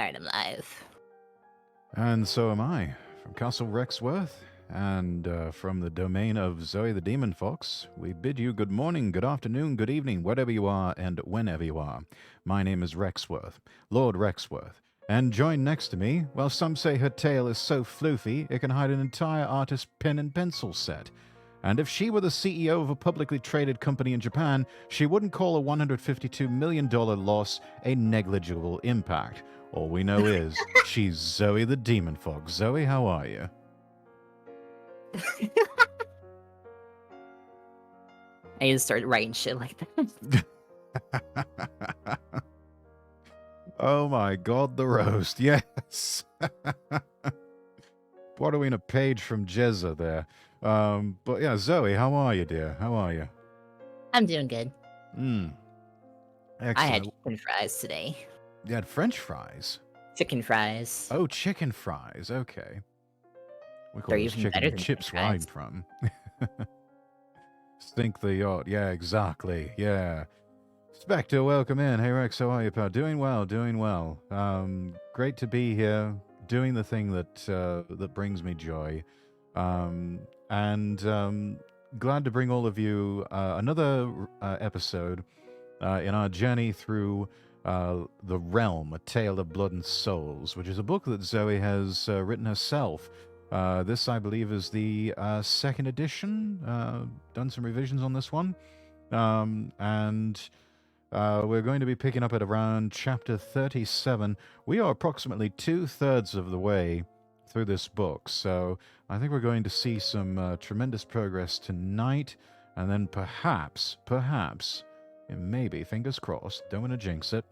Alright, I'm live. And so am I, from Castle Rexworth, and from the domain of Zoe the Demon Fox. We bid you good morning, good afternoon, good evening, wherever you are and whenever you are. My name is Rexworth, Lord Rexworth, and joined next to me, well, some say her tail is so floofy it can hide an entire artist's pen and pencil set. And if she were the CEO of a publicly traded company in Japan, she wouldn't call a $152 million loss a negligible impact. All we know is she's Zoe the Demon Fox. Zoe, how are you? I need to start writing shit like that. Oh my god, the roast, yes. Borrowing a page from Jezza there. But yeah, Zoe, how are you, dear? How are you? I'm doing good. Excellent. I had chicken fries today. You had French fries? Chicken fries. Oh, chicken fries, okay. We call They're those even chicken better and than chips where fries. I'm from. Stink the yacht. Yeah, exactly. Yeah. Spectre, welcome in. Hey Rex, how are you, pal? Doing well, doing well. Great to be here, doing the thing that brings me joy, and glad to bring all of you another episode in our journey through The Realm: A Tale of Blood and Souls, which is a book that Zoe has written herself. This, I believe, is the second edition. Done some revisions on this one, and. We're going to be picking up at around chapter 37. We are approximately 2/3 of the way through this book, so I think we're going to see some tremendous progress tonight, and then perhaps, and maybe, fingers crossed, don't want to jinx it,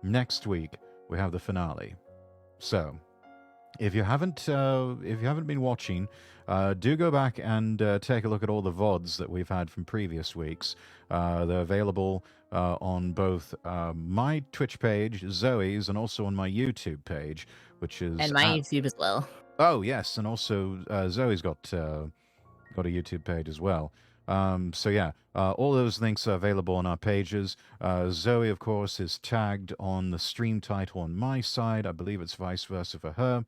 next week we have the finale. So, if you haven't been watching, do go back and take a look at all the VODs that we've had from previous weeks. They're available on both my Twitch page, Zoe's, and also on my YouTube page, which is And my YouTube as well. Oh yes, and also Zoe's got a YouTube page as well. So yeah, all those links are available on our pages. Zoe, of course, is tagged on the stream title on my side. I believe it's vice versa for her.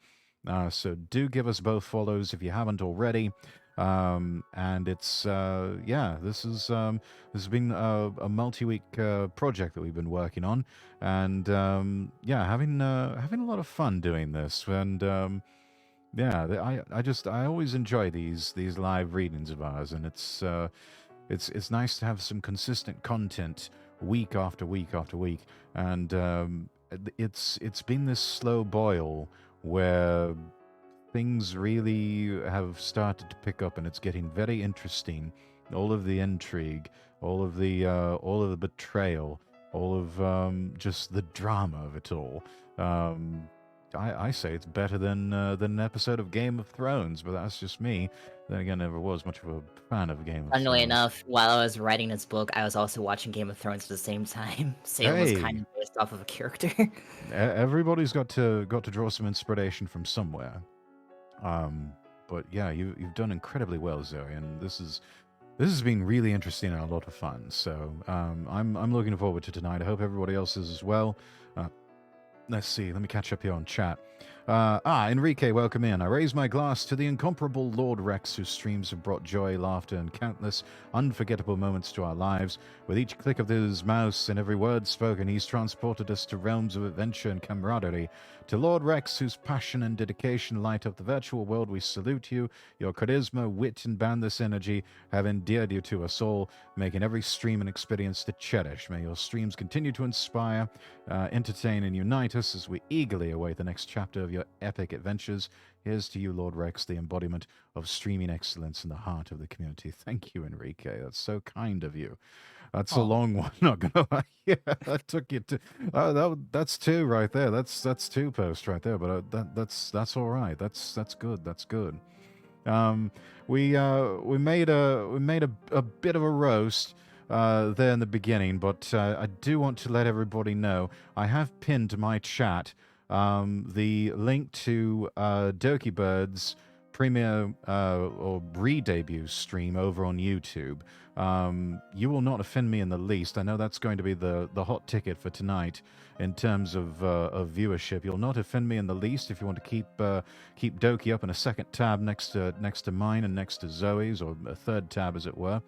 So do give us both follows if you haven't already. And it's yeah, this has been a multi-week project that we've been working on, and yeah, having a lot of fun doing this, and yeah, I always enjoy these live readings of ours, and it's nice to have some consistent content week after week after week, and it's been this slow boil where things really have started to pick up, and it's getting very interesting. All of the intrigue, all of the betrayal, all of just the drama of it all. I say it's better than an episode of Game of Thrones, but that's just me. Then again, I never was much of a fan of Game of Funnily Thrones. enough, while I was writing this book, I was also watching Game of Thrones at the same time. Salem was kind Hey, of based off of a character. everybody's got to draw some inspiration from somewhere. But yeah, you've done incredibly well, Zoe, and this has been really interesting and a lot of fun. So I'm looking forward to tonight. I hope everybody else is as well. Let's see. Let me catch up here on chat. Enrique, welcome in. I raise my glass to the incomparable Lord Rex, whose streams have brought joy, laughter, and countless unforgettable moments to our lives. With each click of his mouse and every word spoken, he's transported us to realms of adventure and camaraderie. To Lord Rex, whose passion and dedication light up the virtual world, we salute you. Your charisma, wit, and boundless energy have endeared you to us all, making every stream an experience to cherish. May your streams continue to inspire, entertain, and unite us as we eagerly await the next chapter of your epic adventures. Here's to you, Lord Rex, the embodiment of streaming excellence in the heart of the community. Thank you, Enrique. That's so kind of you. That's a long one, not gonna lie. Yeah, that took you to. That's two right there. That's two posts right there. But that's all right. That's good. That's good. We made a bit of a roast there in the beginning, but I do want to let everybody know I have pinned to my chat the link to Doki Bird's premiere or re-debut stream over on YouTube. You will not offend me in the least. I know that's going to be the hot ticket for tonight in terms of viewership. You'll not offend me in the least if you want to keep Doki up in a second tab next to mine and next to Zoe's, or a third tab as it were.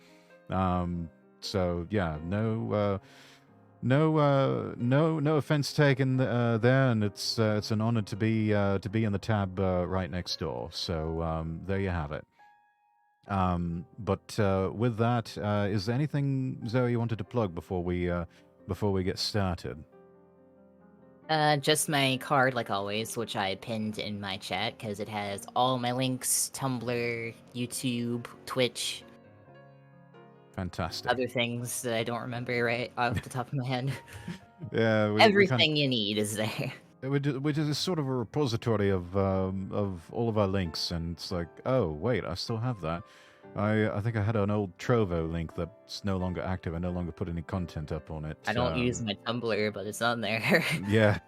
So yeah, no offense taken there, and it's an honor to be in the tab right next door. So there you have it. But with that, is there anything, Zoe, you wanted to plug before we get started? Just my card, like always, which I pinned in my chat because it has all my links: Tumblr, YouTube, Twitch, Fantastic. other things that I don't remember right off the top of my head. Yeah, Everything you need is there. which is sort of a repository of all of our links, and it's like, oh wait, I still have that. I think I had an old Trovo link that's no longer active. I no longer put any content up on it. I don't use my Tumblr, but it's on there. Yeah.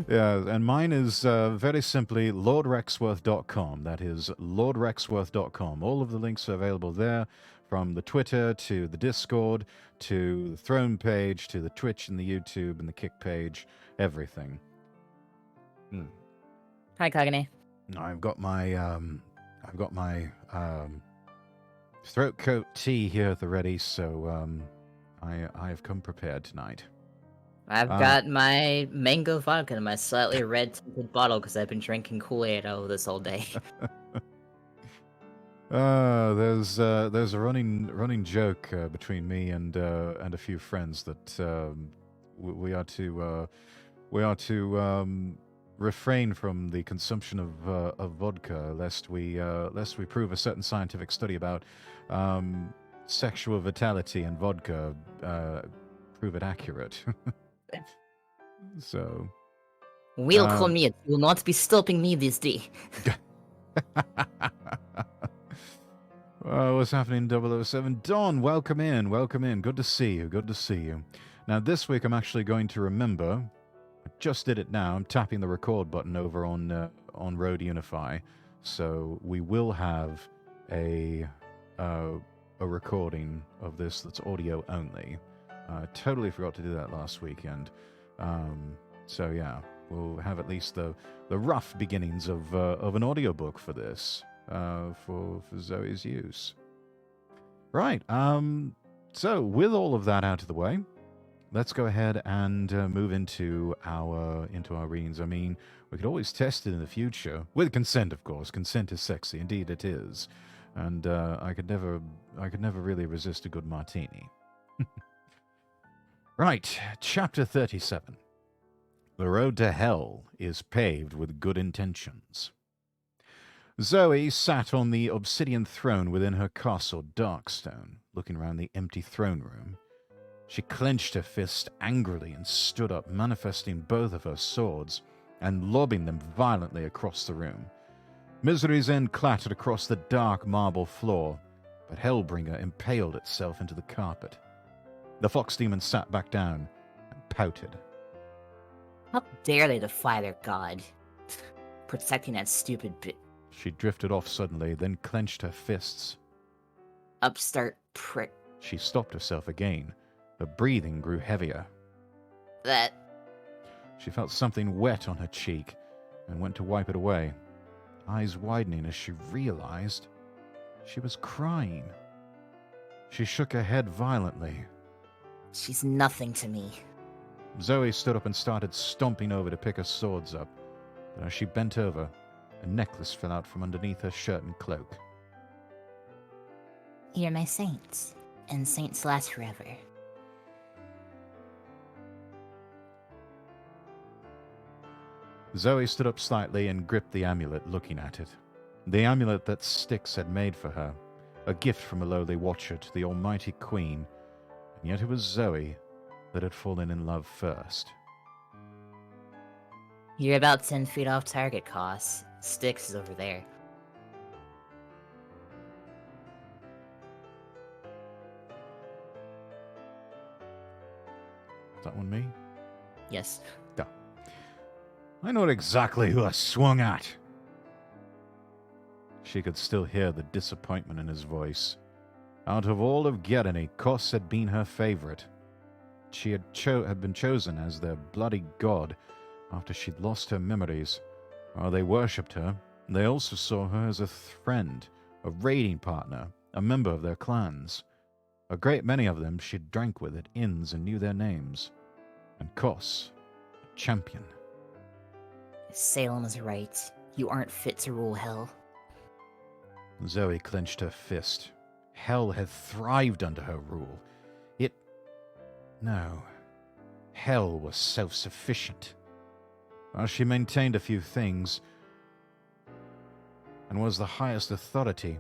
Yeah, and mine is very simply lordrexworth.com. That is lordrexworth.com. All of the links are available there, from the Twitter to the Discord to the Throne page to the Twitch and the YouTube and the Kick page, everything. Hi, Kagane. I've got my throat coat tea here at the ready, so I have come prepared tonight. I've got my mango vodka in my slightly red tinted bottle because I've been drinking Kool-Aid out of this all day. There's a running joke between me and a few friends that we are to refrain from the consumption of vodka lest we prove a certain scientific study about sexual vitality in vodka prove it accurate. So Welcome me, you will not be stopping me this day. What's happening, 007? Don, welcome in. Good to see you. Now, this week I'm actually going to remember. I just did it now. I'm tapping the record button over on Rode Unify, so we will have a recording of this that's audio only. I totally forgot to do that last weekend. So yeah, we'll have at least the rough beginnings of an audiobook for this, for Zoe's use. Right. So with all of that out of the way, let's go ahead and move into our readings. I mean, we could always test it in the future with consent, of course. Consent is sexy, indeed it is, and I could never really resist a good martini. Right, chapter 37. The road to hell is paved with good intentions. Zoe sat on the obsidian throne within her castle Darkstone, looking around the empty throne room. She clenched her fist angrily and stood up, manifesting both of her swords and lobbing them violently across the room. Misery's End clattered across the dark marble floor, but Hellbringer impaled itself into the carpet. The fox demon sat back down and pouted. How dare they defy their god? Protecting that stupid She drifted off suddenly, then clenched her fists. upstart prick. She stopped herself again. Her breathing grew heavier. That... She felt something wet on her cheek and went to wipe it away, eyes widening as she realized she was crying. She shook her head violently. She's nothing to me. Zoe stood up and started stomping over to pick her swords up, but as she bent over, a necklace fell out from underneath her shirt and cloak. You're my saints, and saints last forever. Zoe stood up slightly and gripped the amulet, looking at it. The amulet that Styx had made for her, a gift from a lowly watcher to the almighty queen, and yet it was Zoe that had fallen in love first. You're about 10 feet off target, Koss. Styx is over there. Is that one me? Yes. Yeah. I know exactly who I swung at. She could still hear the disappointment in his voice. Out of all of Gereni, Kos had been her favorite. She had been chosen as their bloody god after she'd lost her memories. While they worshipped her, they also saw her as a friend, a raiding partner, a member of their clans. A great many of them she'd drank with at inns and knew their names. And Kos, a champion. Salem is right. You aren't fit to rule hell. Zoe clenched her fist. Hell had thrived under her rule. No. Hell was self-sufficient. While she maintained a few things and was the highest authority,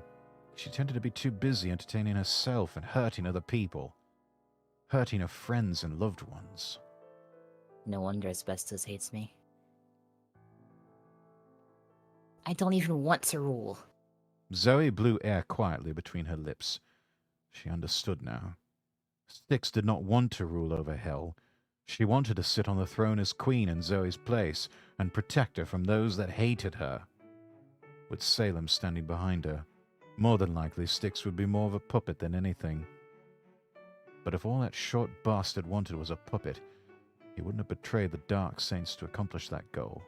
she tended to be too busy entertaining herself and hurting other people. Hurting her friends and loved ones. No wonder Asbestos hates me. I don't even want to rule. Zoe blew air quietly between her lips. She understood now. Styx did not want to rule over Hell. She wanted to sit on the throne as queen in Zoe's place and protect her from those that hated her. With Salem standing behind her, more than likely Styx would be more of a puppet than anything. But if all that short bastard wanted was a puppet, he wouldn't have betrayed the Dark Saints to accomplish that goal.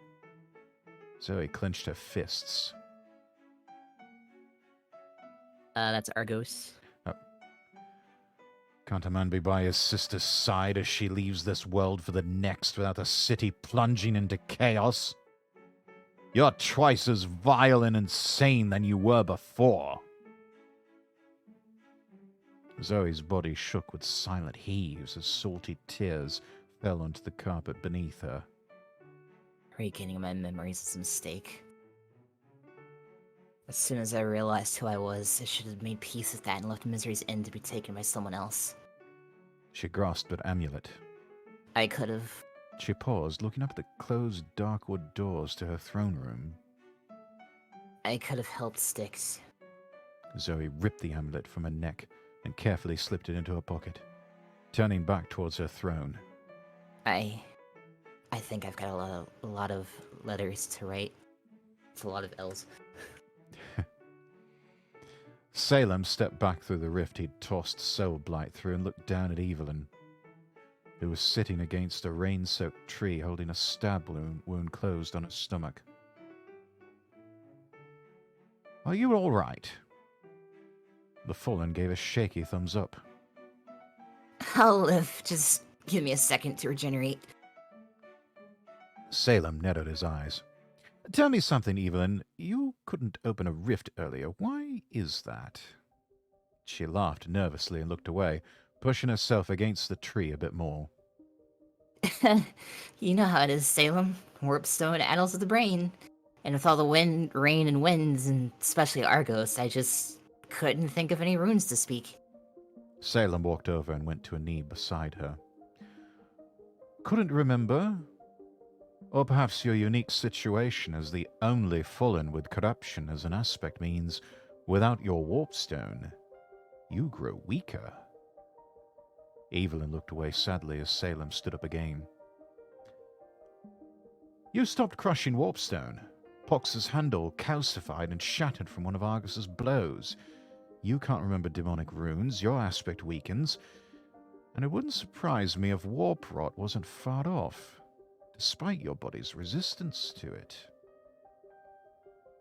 Zoe clenched her fists. That's Argos. Can't a man be by his sister's side as she leaves this world for the next without the city plunging into chaos? You're twice as vile and insane than you were before. Zoe's body shook with silent heaves as salty tears fell onto the carpet beneath her. Regaining my memories is a mistake. As soon as I realized who I was, I should have made peace with that and left Misery's end to be taken by someone else. She grasped at Amulet. I could have. She paused, looking up at the closed dark wood doors to her throne room. I could have helped Styx. Zoe ripped the amulet from her neck and carefully slipped it into her pocket, turning back towards her throne. I think I've got a lot of letters to write. It's a lot of L's. Salem stepped back through the rift he'd tossed Soul Blight through and looked down at Evelyn, who was sitting against a rain-soaked tree holding a stab wound closed on its stomach. Are you all right? The Fallen gave a shaky thumbs up. I'll live. Just give me a second to regenerate. Salem narrowed his eyes. Tell me something, Evelyn. You couldn't open a rift earlier. Why is that? She laughed nervously and looked away, pushing herself against the tree a bit more. You know how it is, Salem. Warpstone addles to the brain. And with all the wind, rain, and winds, and especially Argos, I just couldn't think of any runes to speak. Salem walked over and went to a knee beside her. Couldn't remember? Or perhaps your unique situation as the only Fallen with corruption as an aspect means, without your Warpstone, you grow weaker. Evelyn looked away sadly as Salem stood up again. You stopped crushing Warpstone. Pox's handle calcified and shattered from one of Argus's blows. You can't remember demonic runes, your aspect weakens, and it wouldn't surprise me if warp rot wasn't far off, despite your body's resistance to it.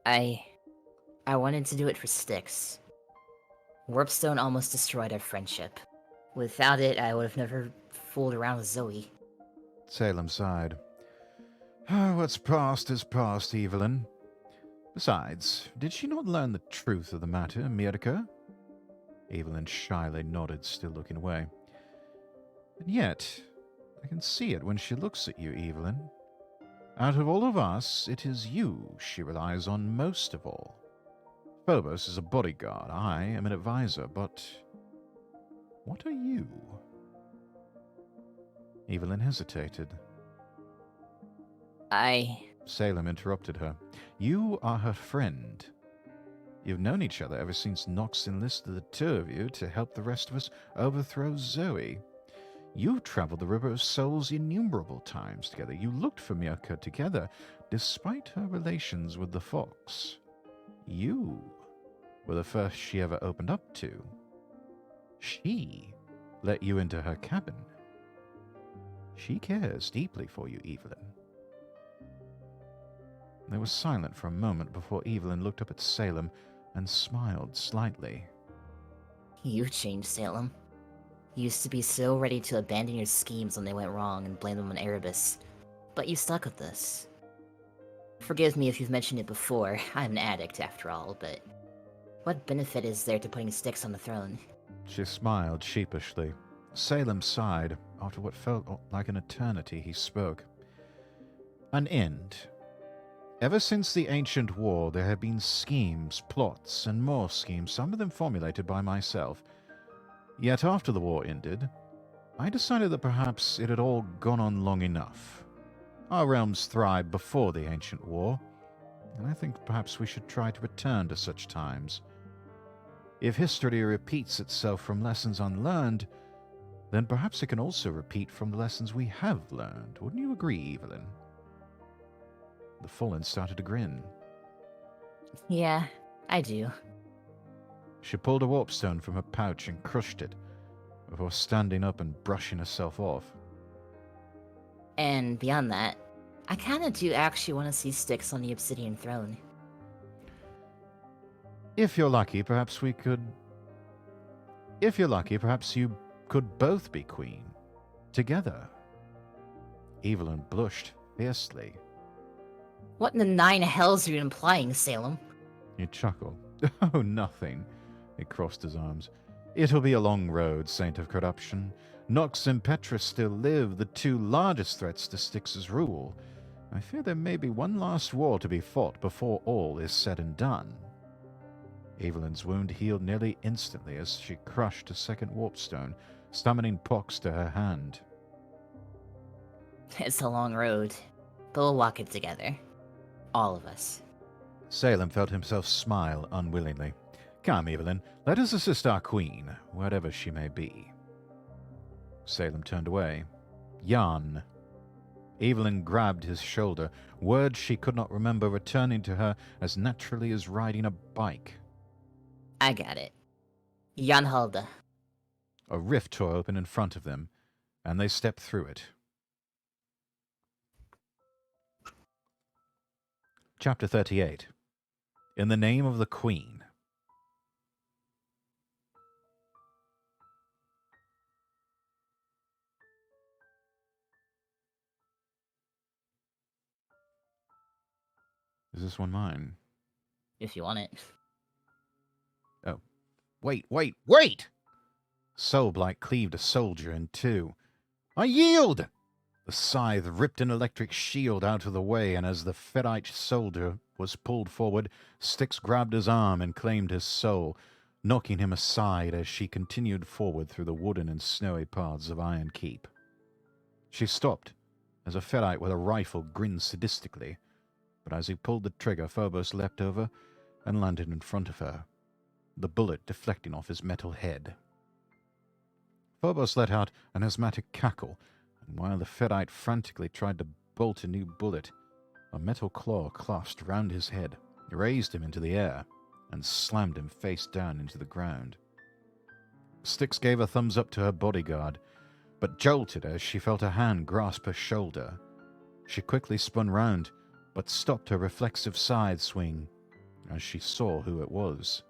I wanted to do it for Styx. Warpstone almost destroyed our friendship. Without it, I would have never fooled around with Zoe. Salem sighed. Oh, what's past is past, Evelyn. Besides, did she not learn the truth of the matter, Mirka? Evelyn shyly nodded, still looking away. And yet, I can see it when she looks at you, Evelyn. Out of all of us, it is you she relies on most of all. Phobos is a bodyguard, I am an advisor, but what are you? Evelyn hesitated. Salem interrupted her. You are her friend. You've known each other ever since Nox enlisted the two of you to help the rest of us overthrow Zoe. You traveled the River of Souls innumerable times together. You looked for Mirka together, despite her relations with the Fox. You were the first she ever opened up to. She let you into her cabin. She cares deeply for you, Evelyn. They were silent for a moment before Evelyn looked up at Salem and smiled slightly. You changed, Salem. You used to be so ready to abandon your schemes when they went wrong and blame them on Erebus, but you stuck with this. Forgive me if you've mentioned it before, I'm an addict after all, but what benefit is there to putting Styx on the throne? She smiled sheepishly. Salem sighed. After what felt like an eternity, he spoke. An end. Ever since the ancient war, there have been schemes, plots, and more schemes, some of them formulated by myself. Yet after the war ended, I decided that perhaps it had all gone on long enough. Our realms thrived before the ancient war, and I think perhaps we should try to return to such times. If history repeats itself from lessons unlearned, then perhaps it can also repeat from the lessons we have learned. Wouldn't you agree, Evelyn? The Fallen started to grin. Yeah, I do. She pulled a warpstone from her pouch and crushed it, before standing up and brushing herself off. And beyond that, I kinda do actually want to see Styx on the Obsidian Throne. If you're lucky, perhaps we could... If you're lucky, perhaps you could both be queen. Together. Evelyn blushed fiercely. What in the nine hells are you implying, Salem? He chuckled. Oh, nothing. He crossed his arms. It'll be a long road, Saint of Corruption. Nox and Petra still live, the two largest threats to Styx's rule. I fear there may be one last war to be fought before all is said and done. Evelyn's wound healed nearly instantly as she crushed a second warpstone, summoning pox to her hand. It's a long road, but we'll walk it together. All of us. Salem felt himself smile unwillingly. Come, Evelyn, let us assist our queen, whatever she may be. Salem turned away. Jan. Evelyn grabbed his shoulder, words she could not remember returning to her as naturally as riding a bike. I got it. Jan Halde. A rift tore open in front of them, and they stepped through it. Chapter 38. In the Name of the Queen. Is this one mine? If you want it. Oh. Wait! Soulblight cleaved a soldier in two. I yield! The scythe ripped an electric shield out of the way, and as the Ferrite soldier was pulled forward, Styx grabbed his arm and claimed his soul, knocking him aside as she continued forward through the wooden and snowy paths of Iron Keep. She stopped, as a Ferrite with a rifle grinned sadistically, but as he pulled the trigger, Phobos leapt over and landed in front of her, the bullet deflecting off his metal head. Phobos let out an asthmatic cackle, and while the Ferrite frantically tried to bolt a new bullet, a metal claw clasped round his head, raised him into the air, and slammed him face down into the ground. Styx gave a thumbs up to her bodyguard, but jolted as she felt a hand grasp her shoulder. She quickly spun round, but stopped her reflexive side swing as she saw who it was.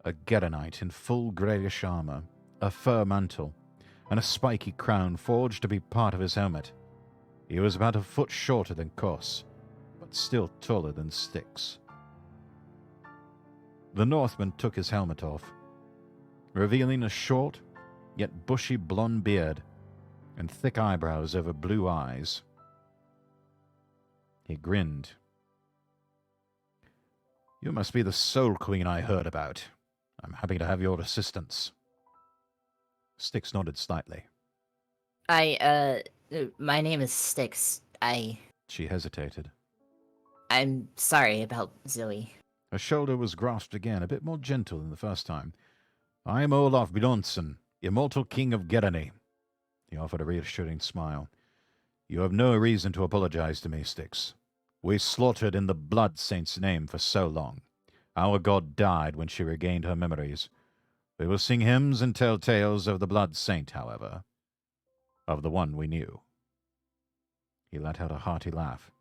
A Geronite in full greyish armour, a fur mantle, and a spiky crown forged to be part of his helmet. He was about a foot shorter than Kos, but still taller than Styx. The Northman took his helmet off, revealing a short, yet bushy blonde beard and thick eyebrows over blue eyes. He grinned. You must be the Soul Queen I heard about. I'm happy to have your assistance. Styx nodded slightly. My name is Styx. She hesitated. I'm sorry about Zoe. Her shoulder was grasped again, a bit more gentle than the first time. I am Olaf Bjornsson, immortal king of Gerani. He offered a reassuring smile. You have no reason to apologize to me, Styx. We slaughtered in the Blood Saint's name for so long. Our god died when she regained her memories. We will sing hymns and tell tales of the blood saint, however. Of the one we knew. He let out a hearty laugh.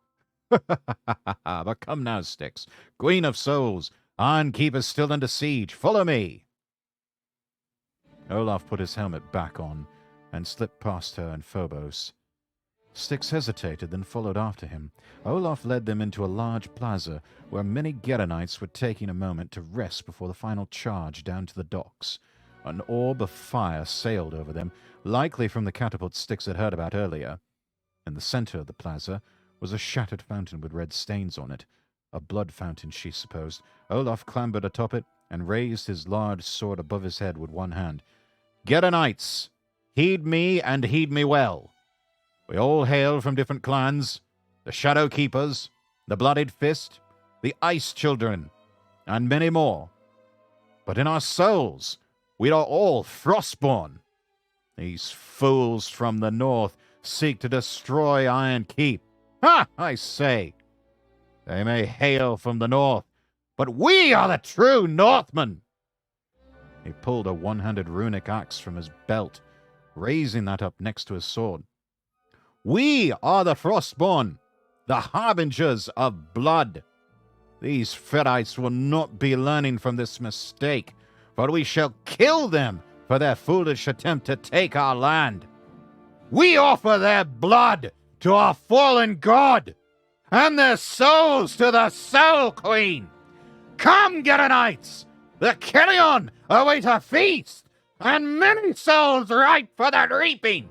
But come now, Styx, Queen of Souls, Iron Keep is still under siege. Follow me! Olaf put his helmet back on and slipped past her and Phobos. Styx hesitated, then followed after him. Olaf led them into a large plaza where many Geronites were taking a moment to rest before the final charge down to the docks. An orb of fire sailed over them, likely from the catapult Styx had heard about earlier. In the center of the plaza was a shattered fountain with red stains on it. A blood fountain, she supposed. Olaf clambered atop it and raised his large sword above his head with one hand. Geronites, heed me and heed me well. We all hail from different clans, the Shadow Keepers, the Blooded Fist, the Ice Children, and many more. But in our souls, we are all Frostborn. These fools from the north seek to destroy Iron Keep. Ha, I say! They may hail from the north, but we are the true Northmen! He pulled a one-handed runic axe from his belt, raising that up next to his sword. We are the Frostborn, the harbingers of blood. These Fedites will not be learning from this mistake, for we shall kill them for their foolish attempt to take our land. We offer their blood to our fallen god, and their souls to the Soul Queen. Come, Geronites! The Kilion await a feast, and many souls ripe for the reaping.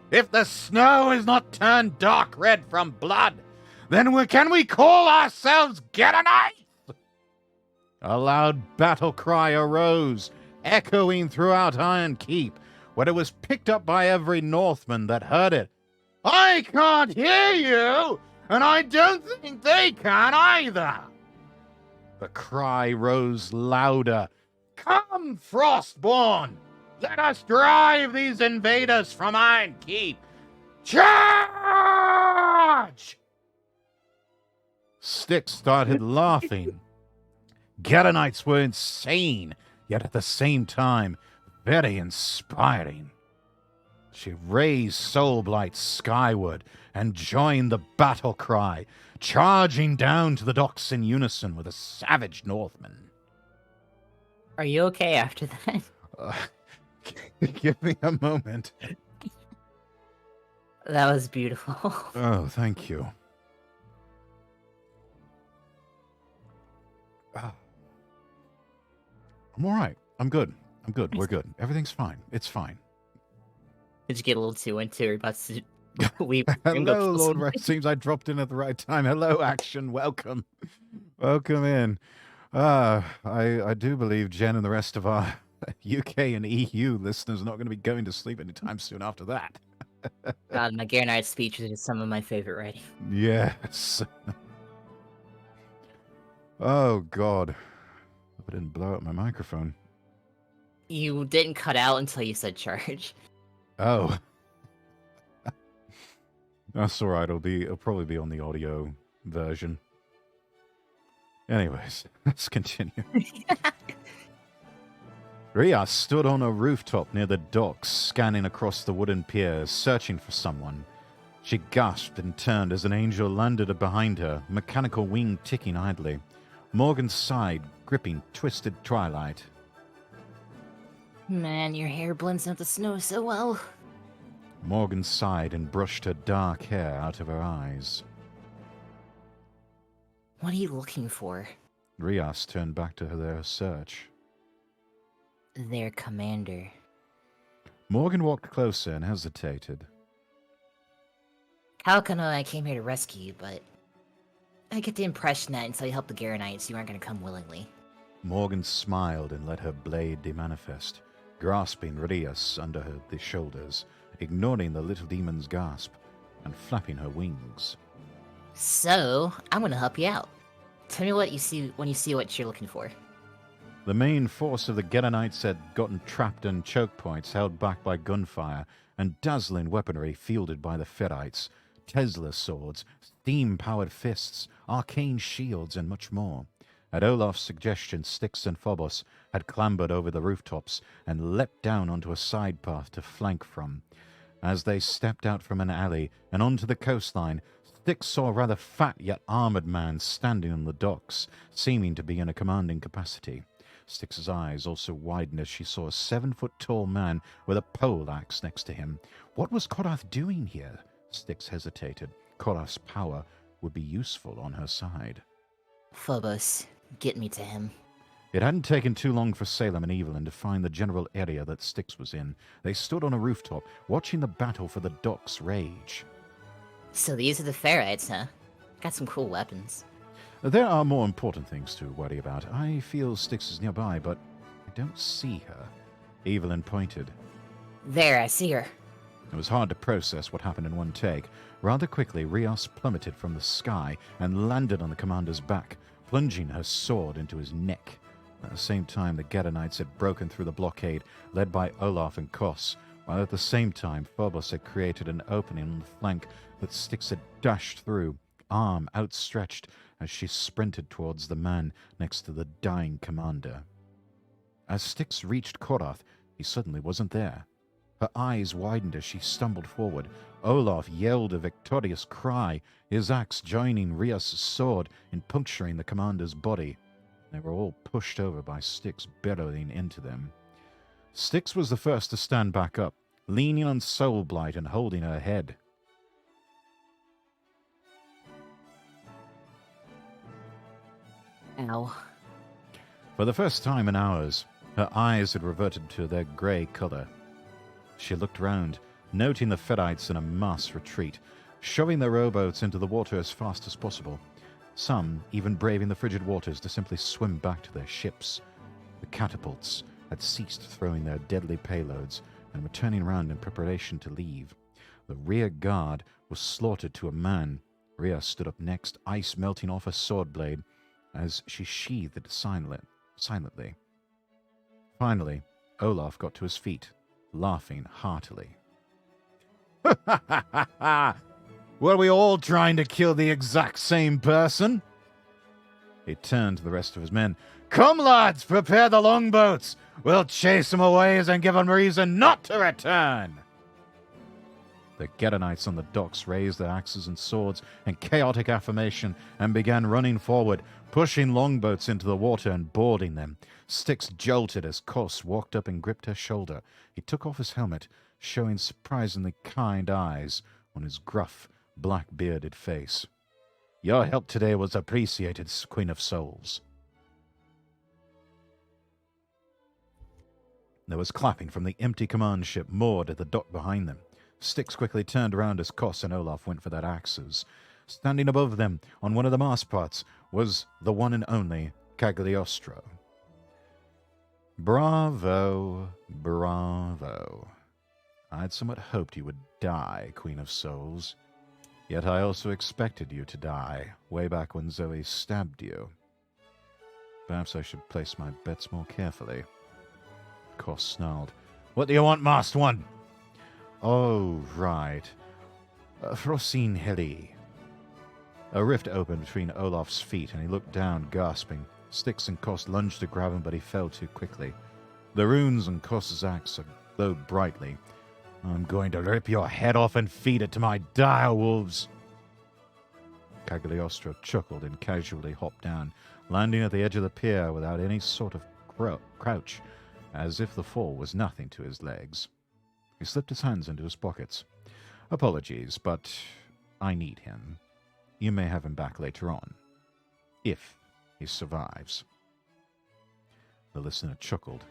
If the snow is not turned dark red from blood, then can we call ourselves Geronites? A loud battle cry arose, echoing throughout Iron Keep, where it was picked up by every Northman that heard it. I can't hear you, and I don't think they can either. The cry rose louder. Come, Frostborn! Let us drive these invaders from Iron Keep! Charge! Styx started laughing. Geronites were insane, yet at the same time, very inspiring. She raised Soulblight skyward and joined the battle cry, charging down to the docks in unison with a savage Northman. Are you okay after that? Give me a moment. That was beautiful. Oh, thank you. I'm all right. I'm good. We're good. Everything's fine. It's fine. Did you get a little too into it? About to we Hello, Lord Rex. Seems I dropped in at the right time. Hello, Action. Welcome. Welcome in. I do believe Jen and the rest of our UK and EU listeners are not going to be going to sleep anytime soon after that. God, my Geronites speeches are some of my favorite writing. Yes. Oh, God. I didn't blow up my microphone. You didn't cut out until you said charge. Oh. That's all right. It'll probably be on the audio version. Anyways, let's continue. Rias stood on a rooftop near the docks, scanning across the wooden piers, searching for someone. She gasped and turned as an angel landed behind her, mechanical wing ticking idly. Morgan sighed, gripping twisted twilight. Man, your hair blends in with the snow so well. Morgan sighed and brushed her dark hair out of her eyes. What are you looking for? Rias turned back to their search. Their commander. Morgan walked closer and hesitated. Kalkano and I came here to rescue you, but I get the impression that until you help the Geronites, you aren't going to come willingly. Morgan smiled and let her blade demanifest, grasping Rias under the shoulders, ignoring the little demon's gasp, and flapping her wings. So, I'm going to help you out. Tell me what you see when you see what you're looking for. The main force of the Geronites had gotten trapped in choke points held back by gunfire and dazzling weaponry fielded by the Fedites, Tesla swords, steam-powered fists, arcane shields, and much more. At Olaf's suggestion, Styx and Phobos had clambered over the rooftops and leapt down onto a side path to flank from. As they stepped out from an alley and onto the coastline, Styx saw a rather fat yet armored man standing on the docks, seeming to be in a commanding capacity. Styx's eyes also widened as she saw a 7-foot-tall man with a poleaxe next to him. What was Korath doing here? Styx hesitated. Korath's power would be useful on her side. Phobos, get me to him. It hadn't taken too long for Salem and Evelyn to find the general area that Styx was in. They stood on a rooftop, watching the battle for the docks rage. So these are the Ferrites, huh? Got some cool weapons. There are more important things to worry about. I feel Styx is nearby, but I don't see her. Evelyn pointed. There, I see her. It was hard to process what happened in one take. Rather quickly, Rios plummeted from the sky and landed on the commander's back, plunging her sword into his neck. At the same time, the Gedonites had broken through the blockade, led by Olaf and Kos, while at the same time, Phobos had created an opening on the flank that Styx had dashed through, arm outstretched as she sprinted towards the man next to the dying commander. As Styx reached Korath, he suddenly wasn't there. Her eyes widened as she stumbled forward. Olaf yelled a victorious cry, his axe joining Rios' sword in puncturing the commander's body. They were all pushed over by Styx bellowing into them. Styx was the first to stand back up, leaning on Soul Blight and holding her head. Ow. For the first time in hours, her eyes had reverted to their grey colour. She looked round, noting the Ferrites in a mass retreat, shoving their rowboats into the water as fast as possible. Some even braving the frigid waters to simply swim back to their ships. The catapults had ceased throwing their deadly payloads and were turning round in preparation to leave. The rear guard was slaughtered to a man. Rhea stood up next, ice melting off her sword blade as she sheathed it silently. Finally, Olaf got to his feet, laughing heartily. Were we all trying to kill the exact same person? He turned to the rest of his men. Come, lads, prepare the longboats. We'll chase them away and give them reason not to return. The Gedonites on the docks raised their axes and swords in chaotic affirmation and began running forward, pushing longboats into the water and boarding them. Styx jolted as Kos walked up and gripped her shoulder. He took off his helmet, showing surprisingly kind eyes on his gruff, black-bearded face. Your help today was appreciated, Queen of Souls. There was clapping from the empty command ship moored at the dock behind them. Styx quickly turned around as Kos and Olaf went for their axes. Standing above them, on one of the mast parts, was the one and only Cagliostro. Bravo, bravo. I'd somewhat hoped you would die, Queen of Souls. Yet I also expected you to die, way back when Zoe stabbed you. Perhaps I should place my bets more carefully. Kos snarled. What do you want, Mast One? Oh, right. Frosine Heli. A rift opened between Olaf's feet, and he looked down, gasping. Styx and Kos lunged to grab him, but he fell too quickly. The runes on Kos's axe glowed brightly. I'm going to rip your head off and feed it to my dire wolves. Cagliostro chuckled and casually hopped down, landing at the edge of the pier without any sort of crouch, as if the fall was nothing to his legs. He slipped his hands into his pockets. Apologies, but I need him. You may have him back later on, if he survives. The listener chuckled.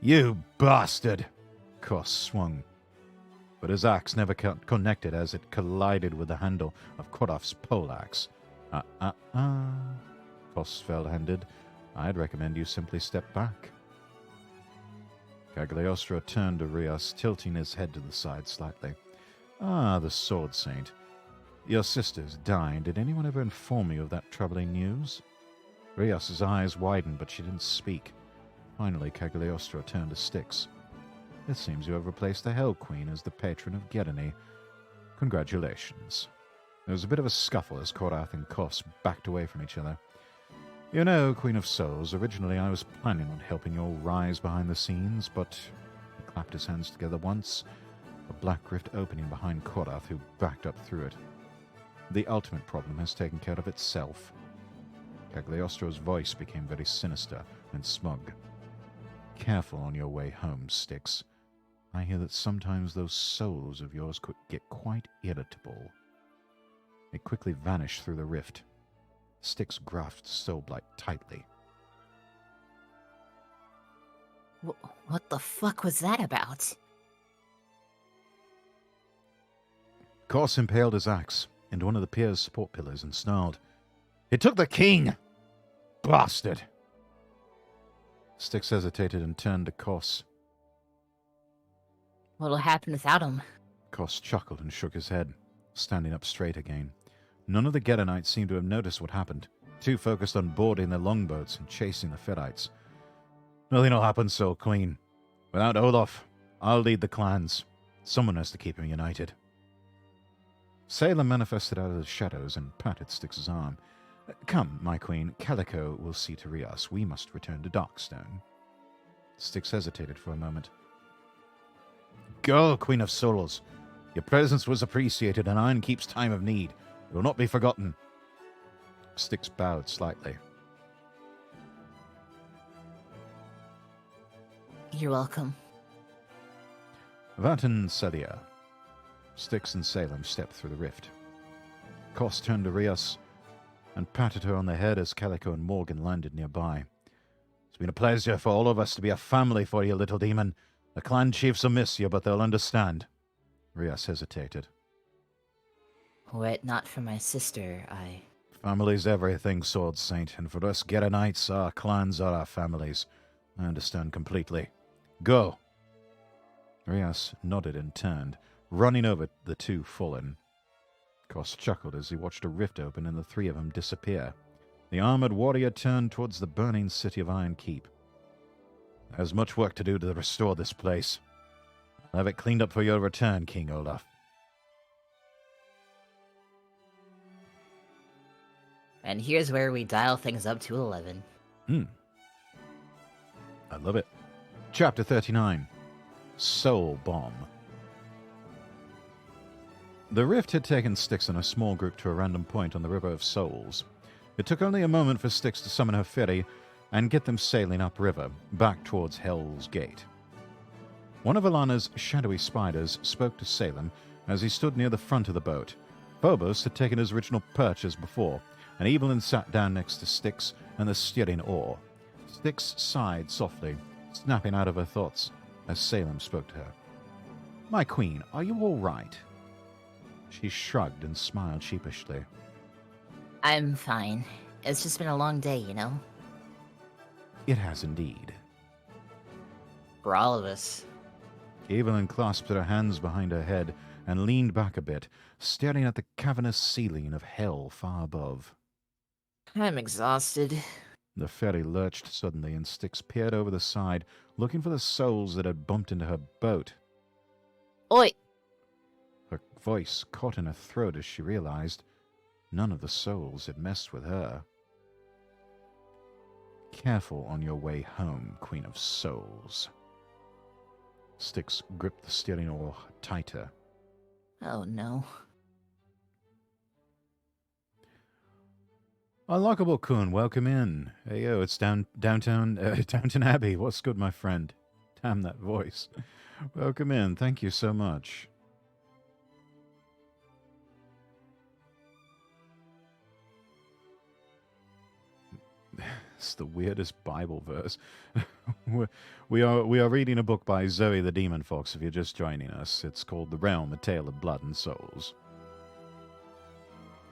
You bastard! Kos swung, but his axe never connected as it collided with the handle of Korath's poleaxe. Kos fell-handed. I'd recommend you simply step back. Cagliostro turned to Rios, tilting his head to the side slightly. Ah, the Sword Saint. Your sister's dying. Did anyone ever inform you of that troubling news? Rios' eyes widened, but she didn't speak. Finally, Cagliostro turned to Styx. It seems you have replaced the Hell Queen as the patron of Gedony. Congratulations. There was a bit of a scuffle as Korath and Kos backed away from each other. You know, Queen of Souls, originally I was planning on helping your rise behind the scenes, but he clapped his hands together once, a black rift opening behind Korath, who backed up through it. The ultimate problem has taken care of itself. Cagliostro's voice became very sinister and smug. Careful on your way home, Styx. I hear that sometimes those souls of yours could get quite irritable. It quickly vanished through the rift. Styx grasped Soulblight tightly. What the fuck was that about? Kos impaled his axe into one of the pier's support pillars and snarled, "It took the king! Bastard!" Styx hesitated and turned to Kos. What'll happen without him? Kos chuckled and shook his head, standing up straight again. None of the Gedonites seemed to have noticed what happened, too focused on boarding their longboats and chasing the Fedites. Nothing will happen, Soul Queen. Without Olaf, I'll lead the clans. Someone has to keep them united. Salem manifested out of the shadows and patted Styx's arm. Come, my queen, Calico will see to Rias. We must return to Darkstone. Styx hesitated for a moment. Go, Queen of Souls. Your presence was appreciated, and iron keeps time of need. It will not be forgotten. Styx bowed slightly. You're welcome. Vatan Celia. Styx and Salem stepped through the rift. Kos turned to Rias and patted her on the head as Calico and Morgan landed nearby. It's been a pleasure for all of us to be a family for you, little demon. The clan chiefs will miss you, but they'll understand. Rias hesitated. Were it not for my sister, Family's everything, Sword Saint, and for us Gedonites, our clans are our families. I understand completely. Go! Rias nodded and turned, running over the two fallen. Kos chuckled as he watched a rift open and the three of them disappear. The armored warrior turned towards the burning city of Iron Keep. There's much work to do to restore this place. I'll have it cleaned up for your return, King Olaf. And here's where we dial things up to 11. I love it. Chapter 39. Soul Bomb. The rift had taken Styx and a small group to a random point on the River of Souls. It took only a moment for Styx to summon her ferry and get them sailing upriver, back towards Hell's Gate. One of Alana's shadowy spiders spoke to Salem as he stood near the front of the boat. Phobos had taken his original perch as before, and Evelyn sat down next to Styx and the steering oar. Styx sighed softly, snapping out of her thoughts as Salem spoke to her. My queen, are you all right? She shrugged and smiled sheepishly. I'm fine. It's just been a long day, you know? It has indeed. For all of us. Evelyn clasped her hands behind her head and leaned back a bit, staring at the cavernous ceiling of hell far above. I'm exhausted. The ferry lurched suddenly, and Styx peered over the side, looking for the souls that had bumped into her boat. Oi! Her voice caught in her throat as she realized none of the souls had messed with her. Careful on your way home, Queen of Souls. Styx gripped the steering oar tighter. Oh no. Unlockable Kun, welcome in. Hey yo, it's Downton Abbey. What's good, my friend? Damn that voice. Welcome in. Thank you so much. It's the weirdest Bible verse. we are reading a book by Zoe the Demon Fox. If you're just joining us, it's called The Realm: A Tale of Blood and Souls.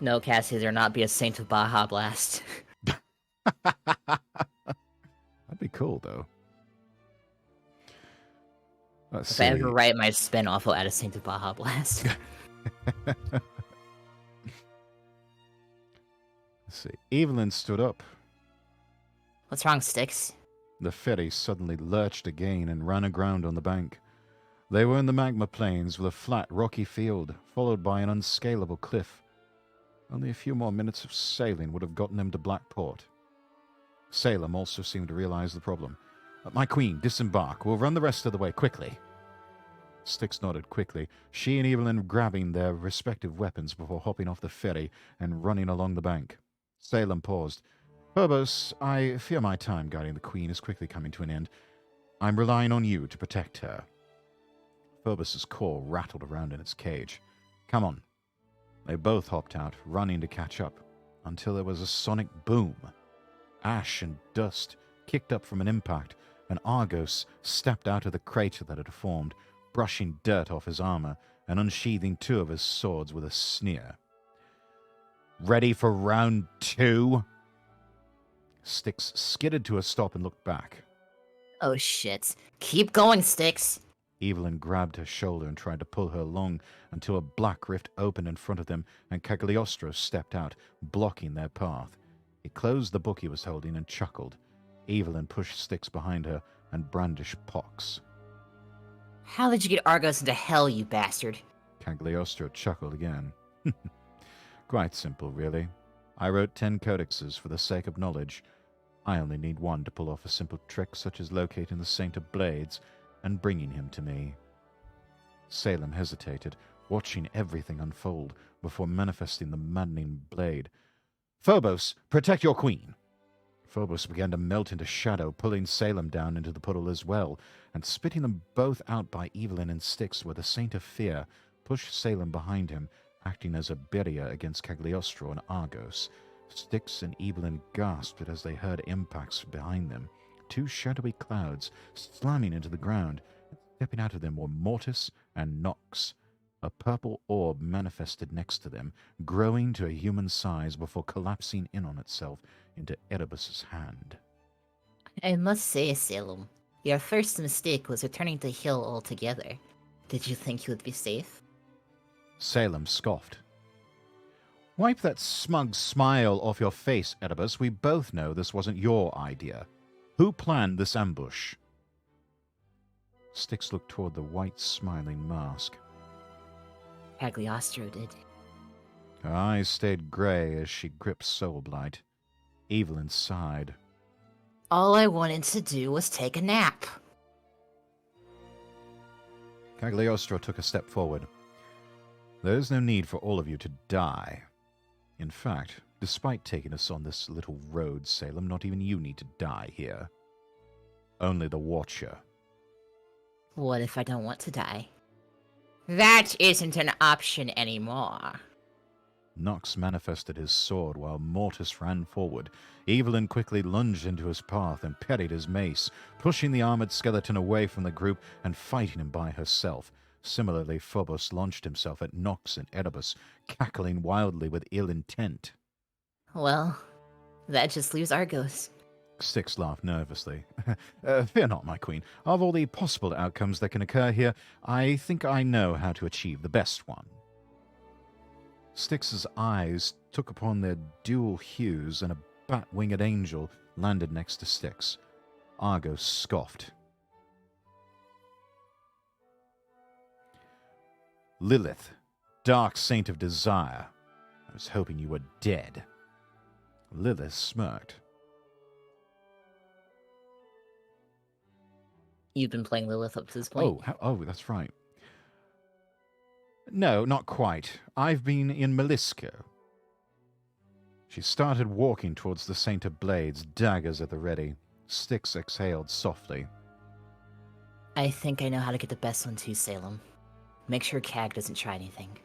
No, Cassie, there not be a Saint of Baja Blast. That'd be cool, though. If I ever write my spin-off, I'll add a Saint of Baja Blast. Let's see. Evelyn stood up. What's wrong, Styx? The ferry suddenly lurched again and ran aground on the bank. They were in the magma plains with a flat, rocky field, followed by an unscalable cliff. Only a few more minutes of sailing would have gotten them to Blackport. Salem also seemed to realize the problem. My queen, disembark. We'll run the rest of the way quickly. Styx nodded quickly, she and Evelyn grabbing their respective weapons before hopping off the ferry and running along the bank. Salem paused. Phobos, I fear my time guarding the queen is quickly coming to an end. I'm relying on you to protect her. Phobos's core rattled around in its cage. Come on. They both hopped out, running to catch up, until there was a sonic boom. Ash and dust kicked up from an impact, and Argos stepped out of the crater that had formed, brushing dirt off his armor and unsheathing two of his swords with a sneer. Ready for round 2? Styx skidded to a stop and looked back. Oh shit. Keep going, Styx. Evelyn grabbed her shoulder and tried to pull her along until a black rift opened in front of them and Cagliostro stepped out, blocking their path. He closed the book he was holding and chuckled. Evelyn pushed Styx behind her and brandished Pox. How did you get Argos into hell, you bastard? Cagliostro chuckled again. Quite simple, really. I wrote 10 codexes for the sake of knowledge. I only need one to pull off a simple trick such as locating the Saint of Blades and bringing him to me. Salem hesitated, watching everything unfold before manifesting the maddening blade. Phobos, protect your queen! Phobos began to melt into shadow, pulling Salem down into the puddle as well, and spitting them both out by Evelyn and Styx, where the Saint of Fear pushed Salem behind him, acting as a barrier against Cagliostro and Argos. Styx and Evelyn gasped as they heard impacts behind them, 2 shadowy clouds slamming into the ground. Stepping out of them were Mortis and Nox. A purple orb manifested next to them, growing to a human size before collapsing in on itself into Erebus's hand. I must say, Salem, your first mistake was returning to Hill altogether. Did you think you would be safe? Salem scoffed. Wipe that smug smile off your face, Erebus. We both know this wasn't your idea. Who planned this ambush? Styx looked toward the white, smiling mask. Cagliostro did. Her eyes stayed grey as she gripped Soulblight. Evelyn sighed. All I wanted to do was take a nap. Cagliostro took a step forward. There is no need for all of you to die. In fact, despite taking us on this little road, Salem, not even you need to die here. Only the Watcher. What if I don't want to die? That isn't an option anymore. Nox manifested his sword while Mortis ran forward. Evelyn quickly lunged into his path and parried his mace, pushing the armored skeleton away from the group and fighting him by herself. Similarly, Phobos launched himself at Nox and Erebus, cackling wildly with ill intent. Well, that just leaves Argos. Styx laughed nervously. Fear not, my queen. Of all the possible outcomes that can occur here, I think I know how to achieve the best one. Styx's eyes took upon their dual hues, and a bat-winged angel landed next to Styx. Argos scoffed. Lilith, dark saint of desire. I was hoping you were dead. Lilith smirked. You've been playing Lilith up to this point. Oh, that's right. No, not quite. I've been in Melisco. She started walking towards the Saint of Blades, daggers at the ready. Styx exhaled softly. I think I know how to get the best one too, Salem. Make sure Cag doesn't try anything.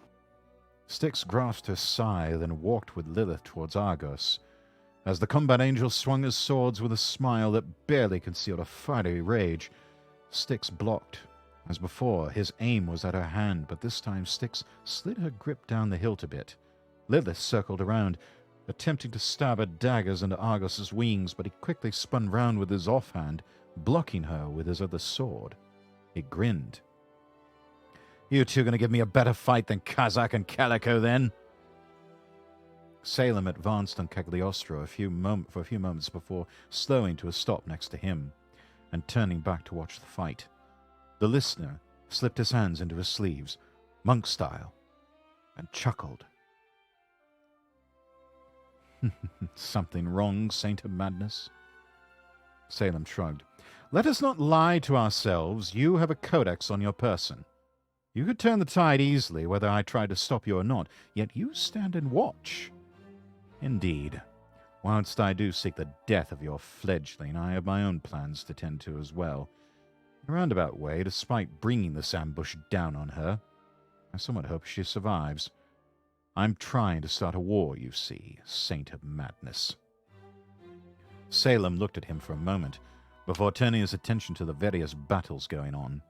Styx grasped her scythe and walked with Lilith towards Argos. As the combat angel swung his swords with a smile that barely concealed a fiery rage, Styx blocked. As before, his aim was at her hand, but this time Styx slid her grip down the hilt a bit. Lilith circled around, attempting to stab her daggers into Argos's wings, but he quickly spun round with his offhand, blocking her with his other sword. He grinned. You two gonna give me a better fight than Kazakh and Calico, then? Salem advanced on Cagliostro for a few moments before slowing to a stop next to him and turning back to watch the fight. The listener slipped his hands into his sleeves, monk style, and chuckled. Something wrong, Saint of Madness? Salem shrugged. Let us not lie to ourselves. You have a codex on your person. You could turn the tide easily, whether I try to stop you or not, yet you stand and watch. Indeed. Whilst I do seek the death of your fledgling, I have my own plans to tend to as well. In a roundabout way, despite bringing this ambush down on her, I somewhat hope she survives. I'm trying to start a war, you see, Saint of Madness. Salem looked at him for a moment, before turning his attention to the various battles going on.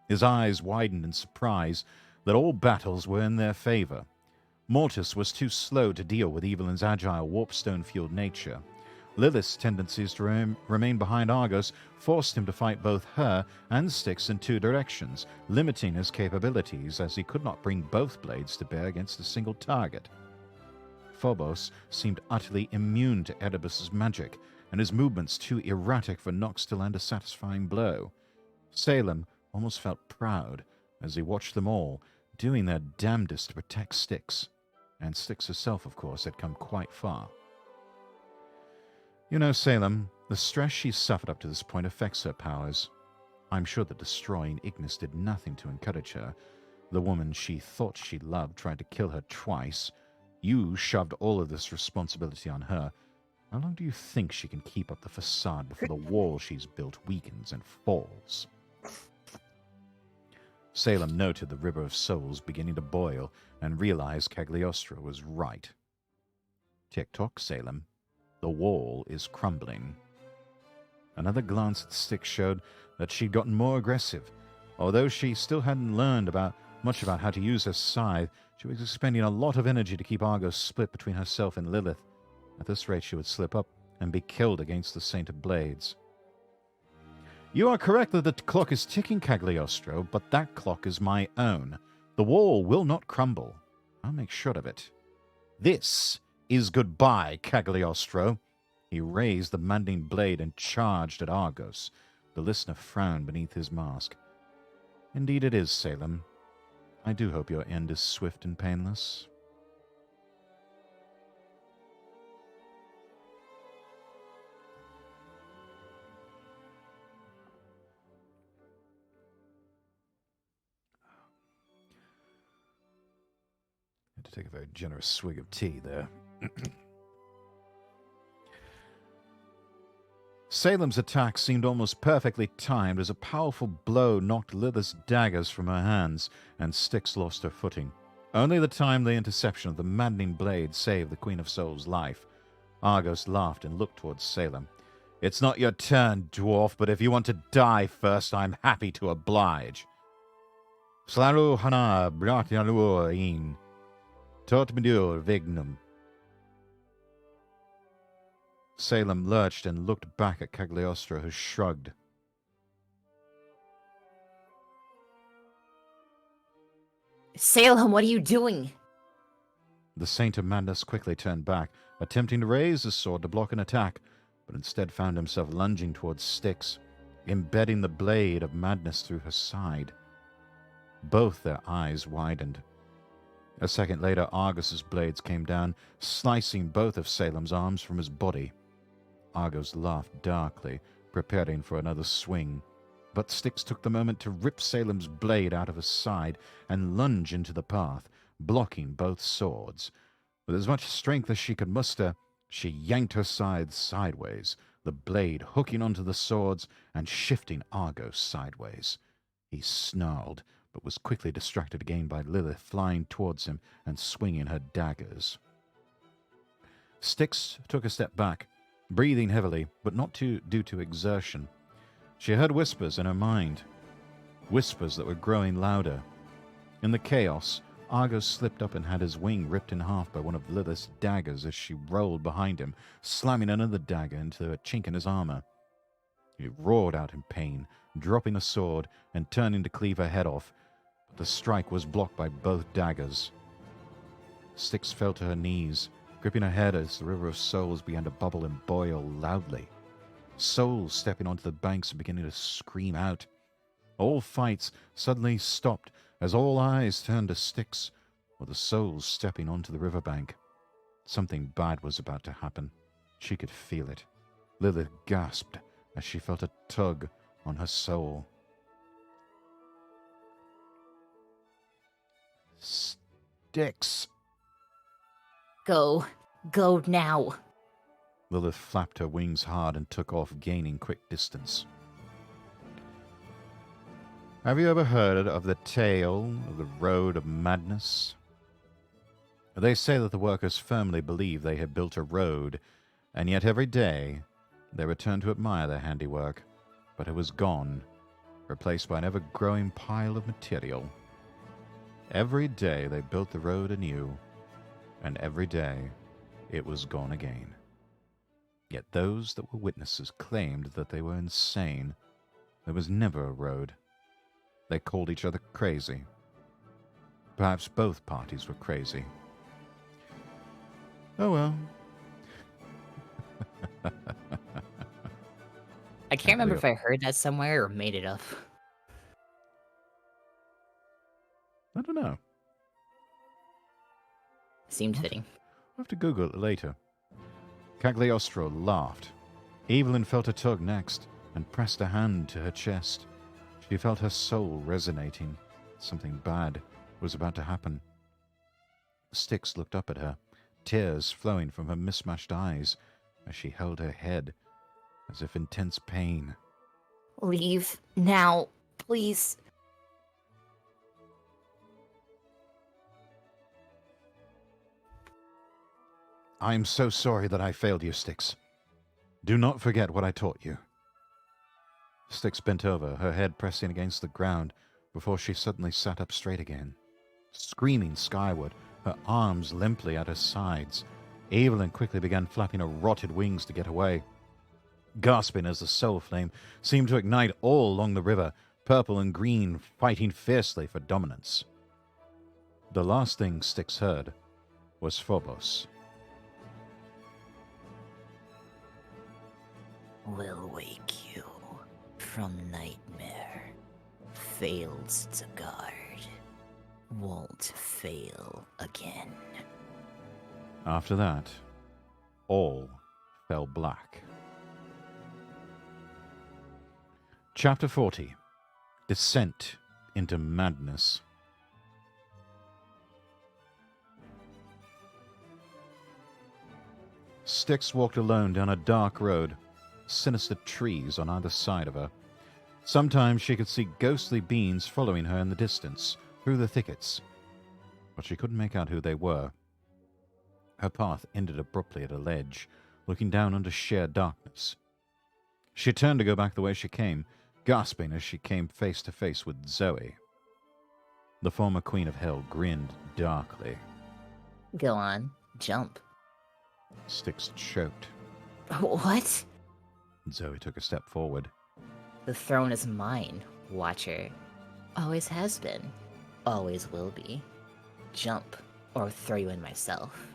His eyes widened in surprise that all battles were in their favor. Mortis was too slow to deal with Evelyn's agile, warpstone-fueled nature. Lilith's tendencies to remain behind Argos forced him to fight both her and Styx in two directions, limiting his capabilities as he could not bring both blades to bear against a single target. Phobos seemed utterly immune to Oedipus's magic, and his movements too erratic for Nox to land a satisfying blow. Salem almost felt proud as he watched them all doing their damnedest to protect Styx. And Styx herself, of course, had come quite far. You know, Salem, the stress she's suffered up to this point affects her powers. I'm sure that destroying Ignis did nothing to encourage her. The woman she thought she loved tried to kill her twice. You shoved all of this responsibility on her. How long do you think she can keep up the facade before the wall she's built weakens and falls? Salem noted the river of souls beginning to boil and realized Cagliostro was right. Tick-tock, Salem. The wall is crumbling. Another glance at Styx showed that she'd gotten more aggressive. Although she still hadn't learned much about how to use her scythe, she was expending a lot of energy to keep Argos split between herself and Lilith. At this rate, she would slip up and be killed against the Saint of Blades. You are correct that the clock is ticking, Cagliostro, but that clock is my own. The wall will not crumble. I'll make sure of it. This is goodbye, Cagliostro. He raised the mending blade and charged at Argos. The listener frowned beneath his mask. Indeed it is, Salem. I do hope your end is swift and painless. Had to take a very generous swig of tea there. Salem's attack seemed almost perfectly timed as a powerful blow knocked Lilith's daggers from her hands, and Styx lost her footing. Only the timely interception of the maddening blade saved the Queen of Souls' life. Argos laughed and looked towards Salem. It's not your turn, dwarf, but if you want to die first, I'm happy to oblige. Slaru hana bratyanur in tot medur vignum. Salem lurched and looked back at Cagliostro, who shrugged. Salem, what are you doing? The Saint of Madness quickly turned back, attempting to raise his sword to block an attack, but instead found himself lunging towards Styx, embedding the blade of madness through her side. Both their eyes widened. A second later, Argos's blades came down, slicing both of Salem's arms from his body. Argos laughed darkly, preparing for another swing, but Styx took the moment to rip Salem's blade out of his side and lunge into the path, blocking both swords. With as much strength as she could muster, she yanked her scythe sideways, the blade hooking onto the swords and shifting Argos sideways. He snarled, but was quickly distracted again by Lilith flying towards him and swinging her daggers. Styx took a step back, breathing heavily, but not due to exertion. She heard whispers in her mind, whispers that were growing louder. In the chaos, Argos slipped up and had his wing ripped in half by one of Lilith's daggers as she rolled behind him, slamming another dagger into a chink in his armor. He roared out in pain, dropping a sword and turning to cleave her head off, but the strike was blocked by both daggers. Styx fell to her knees, gripping her head as the river of souls began to bubble and boil loudly. Souls stepping onto the banks and beginning to scream out. All fights suddenly stopped as all eyes turned to Styx, or the souls stepping onto the riverbank. Something bad was about to happen. She could feel it. Lilith gasped, as she felt a tug on her soul. Styx! Go. Go now. Lilith flapped her wings hard and took off, gaining quick distance. Have you ever heard of the tale of the Road of Madness? They say that the workers firmly believe they have built a road, and yet every day they return to admire their handiwork, but it was gone, replaced by an ever-growing pile of material. Every day they built the road anew, and every day it was gone again. Yet those that were witnesses claimed that they were insane. There was never a road. They called each other crazy. Perhaps both parties were crazy. Oh well. I can't remember if I heard that somewhere or made it up. I don't know. Seemed fitting. I'll have to Google it later. Cagliostro laughed. Evelyn felt a tug next and pressed a hand to her chest. She felt her soul resonating. Something bad was about to happen. Styx looked up at her, tears flowing from her mismatched eyes as she held her head, as if intense pain. Leave now, please. I am so sorry that I failed you, Styx. Do not forget what I taught you. Styx bent over, her head pressing against the ground, before she suddenly sat up straight again. Screaming skyward, her arms limply at her sides, Evelyn quickly began flapping her rotted wings to get away. Gasping as the soul flame seemed to ignite all along the river, purple and green fighting fiercely for dominance. The last thing Styx heard was Phobos. Will wake you from nightmare. Fails to guard. Won't fail again. After that, all fell black. Chapter 40. Descent into Madness. Styx walked alone down a dark road, sinister trees on either side of her. Sometimes she could see ghostly beings following her in the distance, through the thickets, but she couldn't make out who they were. Her path ended abruptly at a ledge, looking down into sheer darkness. She turned to go back the way she came, gasping as she came face to face with Zoe. The former Queen of Hell grinned darkly. Go on, jump. Styx choked. What? Zoe took a step forward. The throne is mine, Watcher. Always has been. Always will be. Jump, or I'll throw you in myself.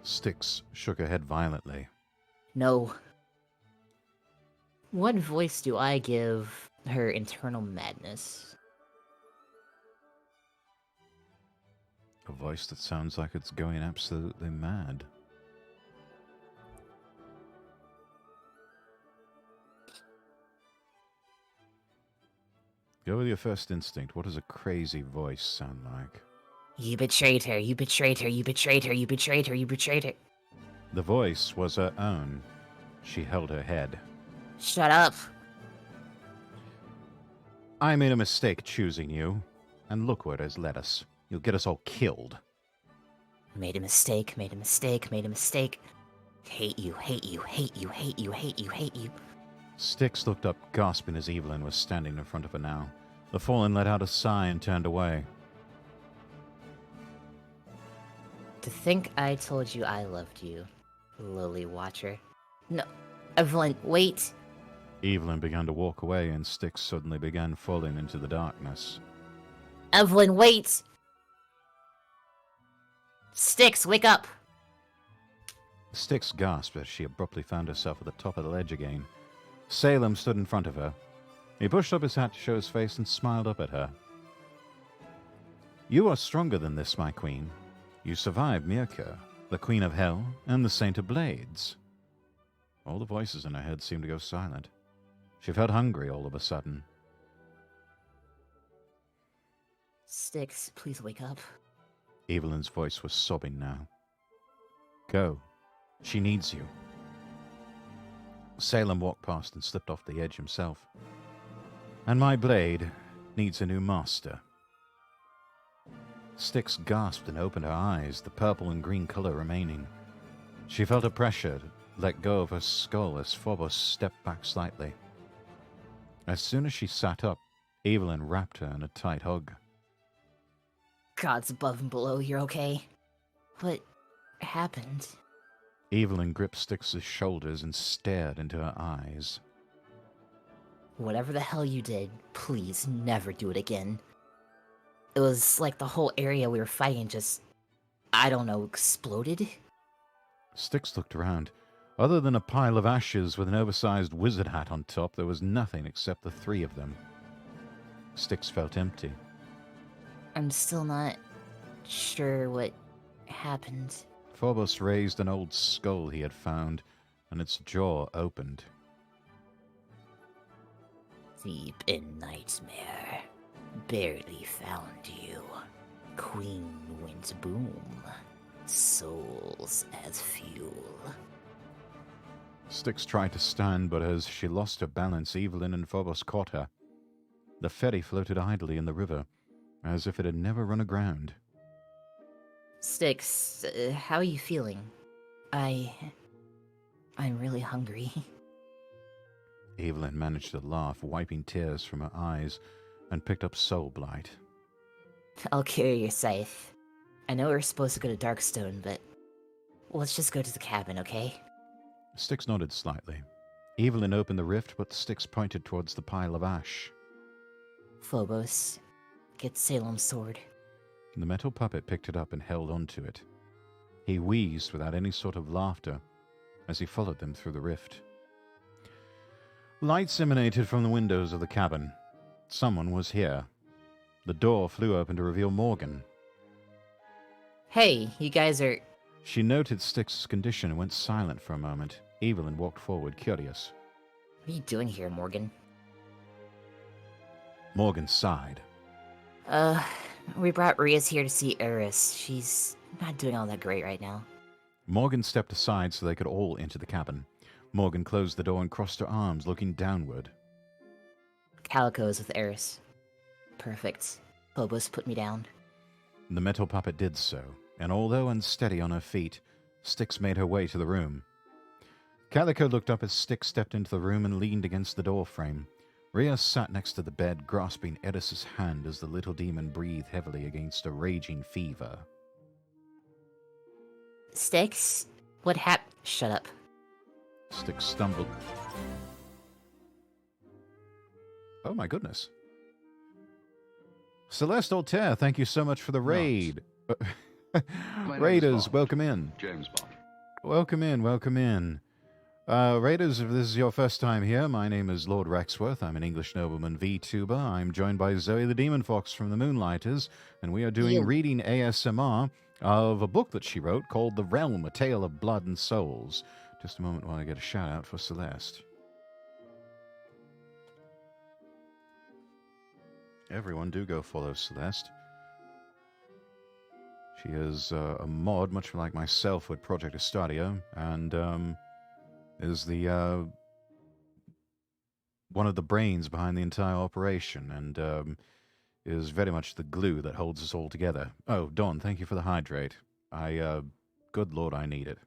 Styx shook her head violently. No. What voice do I give her internal madness? A voice that sounds like it's going absolutely mad. Go with your first instinct. What does a crazy voice sound like? You betrayed her, you betrayed her, you betrayed her, you betrayed her, you betrayed her. The voice was her own. She held her head. Shut up. I made a mistake choosing you, and look where it has led us. You'll get us all killed. Made a mistake, made a mistake, made a mistake. Hate you, hate you, hate you, hate you, hate you, hate you. Styx looked up, gasping as Evelyn was standing in front of her now. The Fallen let out a sigh and turned away. To think I told you I loved you, lowly Watcher. No, Evelyn, wait. Evelyn began to walk away, and Styx suddenly began falling into the darkness. Evelyn, wait! Styx, wake up! Styx gasped as she abruptly found herself at the top of the ledge again. Salem stood in front of her. He pushed up his hat to show his face and smiled up at her. You are stronger than this, my queen. You survived Mirka, the Queen of Hell, and the Saint of Blades. All the voices in her head seemed to go silent. She felt hungry all of a sudden. Styx, please wake up. Evelyn's voice was sobbing now. Go. She needs you. Salem walked past and slipped off the edge himself. And my blade needs a new master. Styx gasped and opened her eyes, the purple and green color remaining. She felt a pressure to let go of her skull as Phobos stepped back slightly. As soon as she sat up, Evelyn wrapped her in a tight hug. Gods above and below, you're okay? What happened? Evelyn gripped Styx's shoulders and stared into her eyes. Whatever the hell you did, please never do it again. It was like the whole area we were fighting just, I don't know, exploded? Styx looked around. Other than a pile of ashes with an oversized wizard hat on top, there was nothing except the three of them. Styx felt empty. I'm still not sure what happened. Phobos raised an old skull he had found, and its jaw opened. Deep in nightmare, barely found you. Queen went boom, souls as fuel. Styx tried to stand, but as she lost her balance, Evelyn and Phobos caught her. The ferry floated idly in the river, as if it had never run aground. Styx, how are you feeling? I'm really hungry. Evelyn managed to laugh, wiping tears from her eyes, and picked up Soul Blight. I'll carry your scythe. I know we're supposed to go to Darkstone, but let's just go to the cabin, okay? Styx nodded slightly. Evelyn opened the rift, but Styx pointed towards the pile of ash. Phobos, get Salem's sword. The metal puppet picked it up and held onto it. He wheezed without any sort of laughter as he followed them through the rift. Lights emanated from the windows of the cabin. Someone was here. The door flew open to reveal Morgan. Hey, you guys are... She noted Styx's condition and went silent for a moment. Evelyn walked forward, curious. What are you doing here, Morgan? Morgan sighed. We brought Rias here to see Eris. She's not doing all that great right now. Morgan stepped aside so they could all enter the cabin. Morgan closed the door and crossed her arms, looking downward. Calico is with Eris. Perfect. Phobos put me down. The metal puppet did so, and although unsteady on her feet, Styx made her way to the room. Calico looked up as Styx stepped into the room and leaned against the doorframe. Rias sat next to the bed, grasping Eris's hand as the little demon breathed heavily against a raging fever. Styx? What hap- Shut up. Styx stumbled. Oh my goodness. Celeste Altair, thank you so much for the raid. Raiders, welcome in. James Bond. Welcome in, welcome in. Raiders, if this is your first time here, my name is Lord Rexworth. I'm an English nobleman VTuber. I'm joined by Zoe the Demon Fox from the Moonlighters, and we are doing reading ASMR of a book that she wrote called The Realm, A Tale of Blood and Souls. Just a moment while I get a shout out for Celeste. Everyone do go follow Celeste. She is a mod, much like myself with Project Estadio, and is the one of the brains behind the entire operation, and is very much the glue that holds us all together. Oh, Dawn, thank you for the hydrate. Good lord, I need it.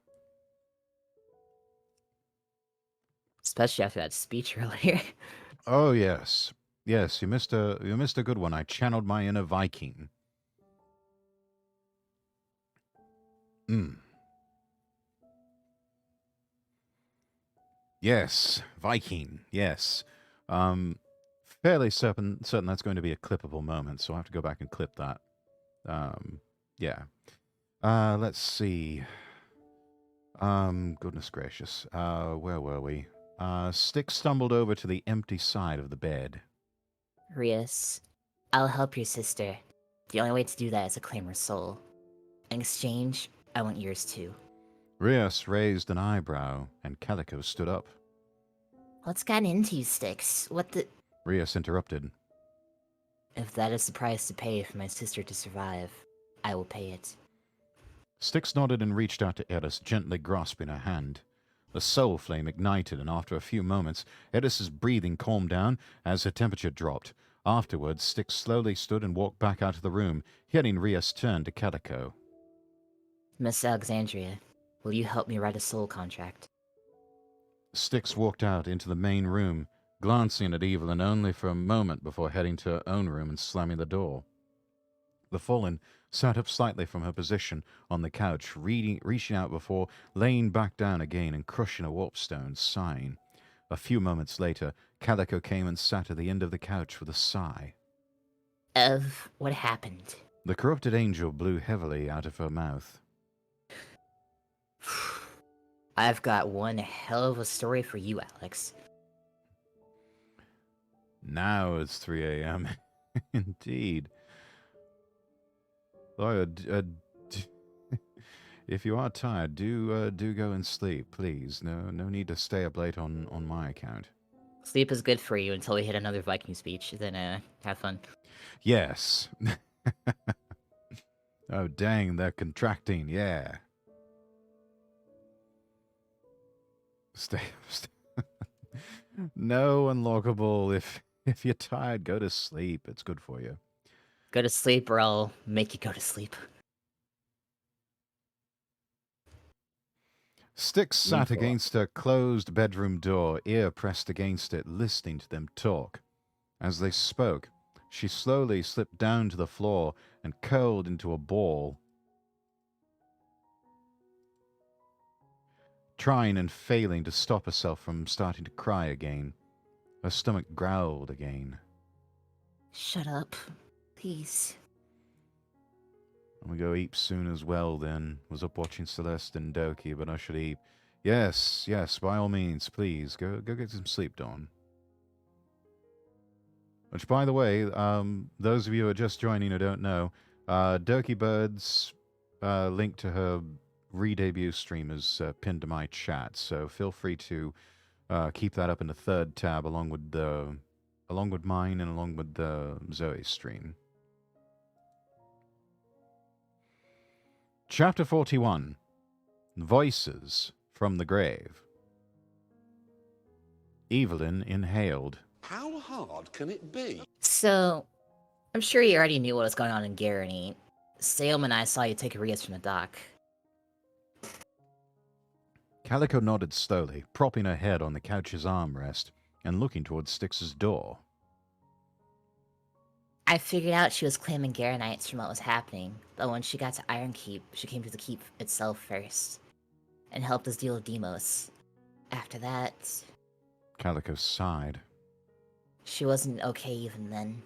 Especially after that speech earlier. Oh yes, yes, you missed a good one. I channeled my inner Viking. Yes, Viking. Yes. Fairly certain that's going to be a clippable moment, so I'll have to go back and clip that. Yeah. Let's see. Goodness gracious. Where were we? Styx stumbled over to the empty side of the bed. Rias, I'll help your sister. The only way to do that is to claim her soul. In exchange, I want yours too. Rios raised an eyebrow, and Calico stood up. What's gotten into you, Styx? What the... Rios interrupted. If that is the price to pay for my sister to survive, I will pay it. Styx nodded and reached out to Eris, gently grasping her hand. The soul flame ignited, and after a few moments, Eris's breathing calmed down as her temperature dropped. Afterwards, Styx slowly stood and walked back out of the room, hearing Rios turn to Calico. Miss Alexandria, will you help me write a soul contract? Styx walked out into the main room, glancing at Evelyn only for a moment before heading to her own room and slamming the door. The Fallen sat up slightly from her position on the couch, reaching out before laying back down again and crushing a warpstone, sighing. A few moments later, Calico came and sat at the end of the couch with a sigh. What happened? The corrupted angel blew heavily out of her mouth. I've got one hell of a story for you, Alex. Now it's 3 a.m. Indeed. If you are tired, do go and sleep, please. No need to stay up late on my account. Sleep is good for you until we hit another Viking speech, then have fun. Yes. Oh dang, they're contracting, yeah. Stay. No unlockable. If you're tired, go to sleep. It's good for you. Go to sleep or I'll make you go to sleep. Styx sat against her closed bedroom door, ear pressed against it, listening to them talk. As they spoke, she slowly slipped down to the floor and curled into a ball, trying and failing to stop herself from starting to cry again. Her stomach growled again. Shut up, please. I'm gonna go eat soon as well then. Was up watching Celeste and Doki, but I should eat. Yes, by all means, please. Go get some sleep, Dawn. Which, by the way, those of you who are just joining who don't know, Doki Bird's link to her re-debut stream is pinned to my chat, so feel free to keep that up in the third tab along with mine and along with the Zoe stream. Chapter 41. Voices from the Grave. Evelyn inhaled. How hard can it be? So, I'm sure you already knew what was going on in Garrony. Salem and I saw you take Arias from the dock. Calico nodded slowly, propping her head on the couch's armrest and looking towards Styx's door. I figured out she was claiming Garronites from what was happening, but when she got to Iron Keep, she came to the keep itself first, and helped us deal with Demos. After that... Calico sighed. She wasn't okay even then.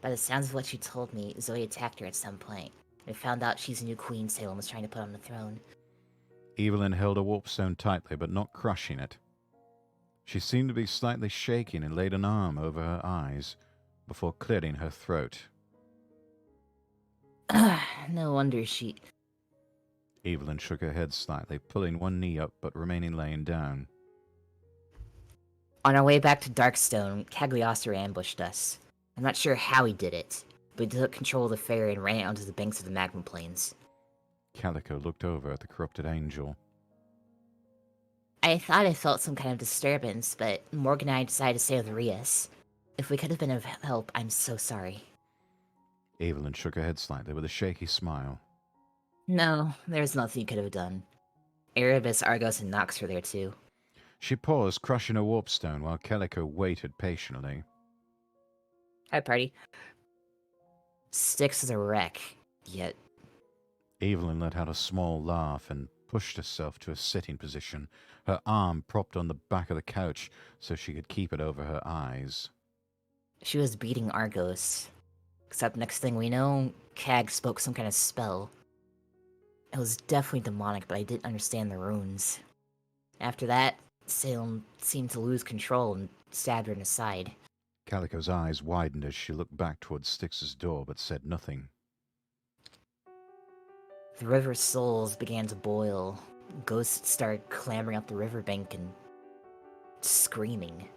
By the sounds of what she told me, Zoe attacked her at some point, and found out she's a new queen Salem was trying to put on the throne. Evelyn held a warpstone tightly, but not crushing it. She seemed to be slightly shaking and laid an arm over her eyes before clearing her throat. No wonder she... Evelyn shook her head slightly, pulling one knee up but remaining laying down. On our way back to Darkstone, Cagliostro ambushed us. I'm not sure how he did it, but he took control of the ferry and ran it onto the banks of the magma plains. Calico looked over at the corrupted angel. I thought I felt some kind of disturbance, but Morgan and I decided to stay with Rias. If we could have been of help, I'm so sorry. Evelyn shook her head slightly with a shaky smile. No, there's nothing you could have done. Erebus, Argos, and Nox were there too. She paused, crushing a warpstone while Calico waited patiently. Hi, party. Styx is a wreck, yet... Evelyn let out a small laugh and pushed herself to a sitting position, her arm propped on the back of the couch so she could keep it over her eyes. She was beating Argos. Except next thing we know, Cag spoke some kind of spell. It was definitely demonic, but I didn't understand the runes. After that, Salem seemed to lose control and stabbed her in the side. Calico's eyes widened as she looked back towards Styx's door but said nothing. The river's souls began to boil, Ghosts started clambering up the riverbank and screaming.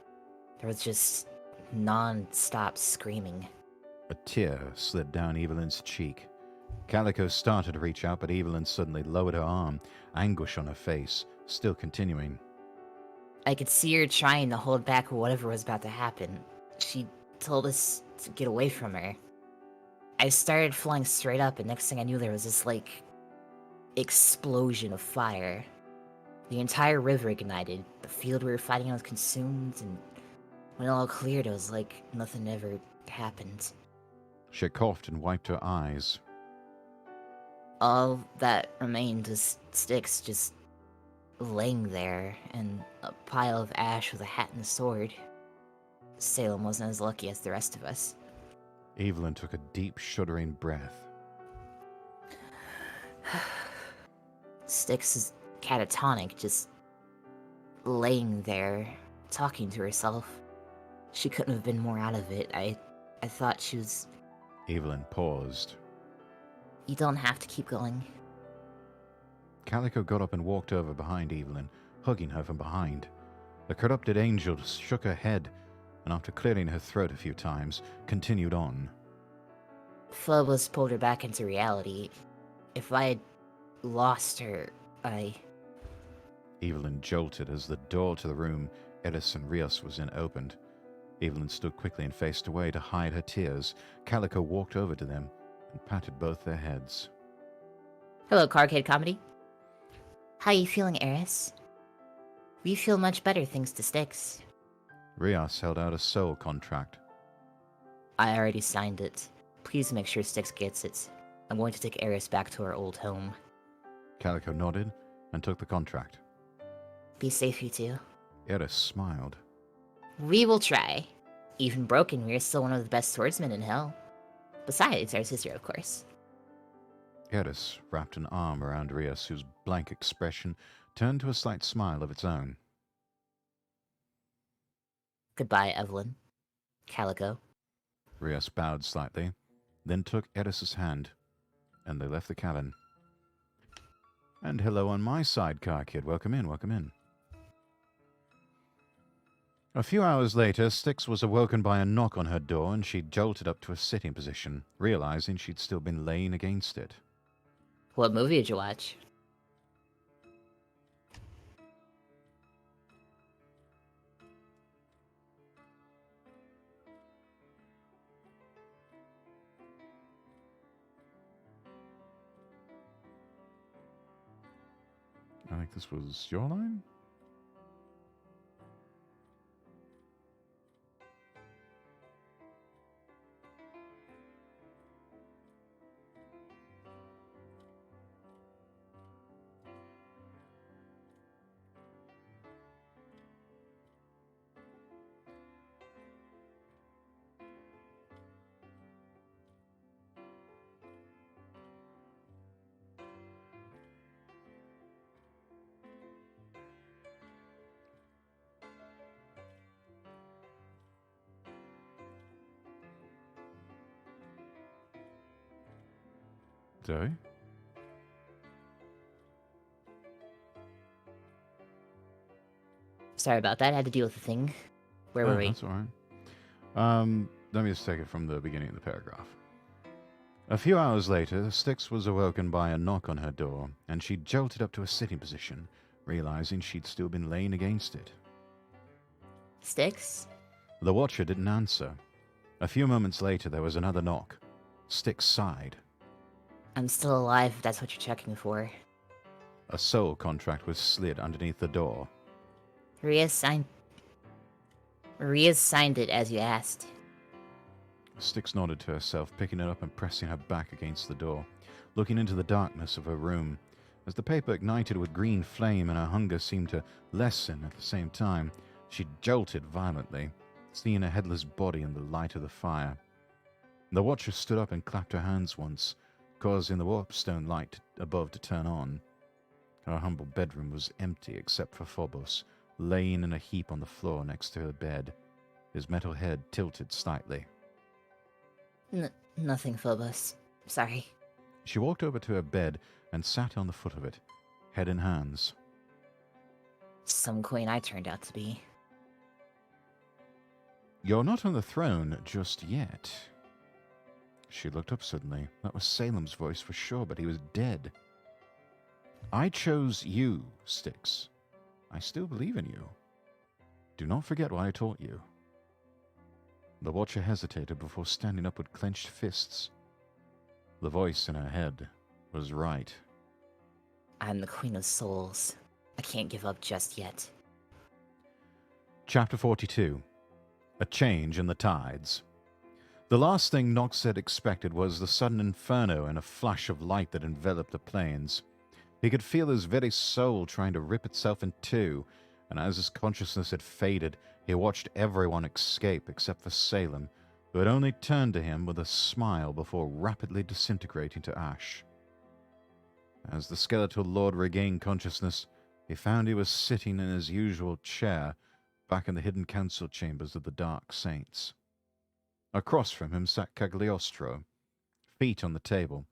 There was just non-stop screaming. A tear slid down Evelyn's cheek. Calico started to reach out, but Evelyn suddenly lowered her arm, anguish on her face, still continuing. I could see her trying to hold back whatever was about to happen. She told us to get away from her. I started flying straight up, and next thing I knew, there was this, explosion of fire. The entire river ignited. The field we were fighting on was consumed, and when it all cleared, it was like nothing ever happened. She coughed and wiped her eyes. All that remained was Styx just laying there, and a pile of ash with a hat and a sword. Salem wasn't as lucky as the rest of us. Evelyn took a deep, shuddering breath. Styx is catatonic, just laying there, talking to herself. She couldn't have been more out of it. I thought she was... Evelyn paused. You don't have to keep going. Calico got up and walked over behind Evelyn, hugging her from behind. The corrupted angel shook her head, and after clearing her throat a few times, continued on. Phobos pulled her back into reality. If I had lost her, Evelyn jolted as the door to the room Eris and Rios was in opened. Evelyn stood quickly and faced away to hide her tears. Calico walked over to them and patted both their heads. Hello, Carcade Comedy. How you feeling, Eris? We feel much better thanks to Styx. Rios held out a soul contract. I already signed it. Please make sure Styx gets it. I'm going to take Eris back to her old home. Calico nodded and took the contract. Be safe, you two. Eris smiled. We will try. Even broken, we are still one of the best swordsmen in hell. Besides, our sister, of course. Eris wrapped an arm around Rios, whose blank expression turned to a slight smile of its own. Goodbye, Evelyn. Calico. Rios bowed slightly, then took Eris's hand, and they left the cabin. And hello on my side, Car Kid. Welcome in, welcome in. A few hours later, Styx was awoken by a knock on her door, and she jolted up to a sitting position, realizing she'd still been laying against it. What movie did you watch? I think this was your line? Zoe? Sorry about that, I had to deal with the thing. Where were we? That's all right. Let me just take it from the beginning of the paragraph. A few hours later, Styx was awoken by a knock on her door, and she jolted up to a sitting position, realizing she'd still been laying against it. Styx? The watcher didn't answer. A few moments later, there was another knock. Styx sighed. I'm still alive if that's what you're checking for. A soul contract was slid underneath the door. Ria's signed it as you asked. Styx nodded to herself, picking it up and pressing her back against the door, looking into the darkness of her room. As the paper ignited with green flame and her hunger seemed to lessen at the same time, she jolted violently, seeing a headless body in the light of the fire. The watcher stood up and clapped her hands once, causing the warpstone light above to turn on. Her humble bedroom was empty except for Phobos, laying in a heap on the floor next to her bed, his metal head tilted slightly. Nothing, Phobos. Sorry. She walked over to her bed and sat on the foot of it, head in hands. Some queen I turned out to be. You're not on the throne just yet. She looked up suddenly. That was Salem's voice for sure, but he was dead. I chose you, Styx. I still believe in you. Do not forget what I taught you. The Watcher hesitated before standing up with clenched fists. The voice in her head was right. I'm the Queen of Souls. I can't give up just yet. Chapter 42. A Change in the Tides. The last thing Nox had expected was the sudden inferno and a flash of light that enveloped the plains. He could feel his very soul trying to rip itself in two, and as his consciousness had faded, he watched everyone escape except for Salem, who had only turned to him with a smile before rapidly disintegrating to ash. As the skeletal lord regained consciousness, he found he was sitting in his usual chair back in the hidden council chambers of the Dark Saints. Across from him sat Cagliostro, feet on the table,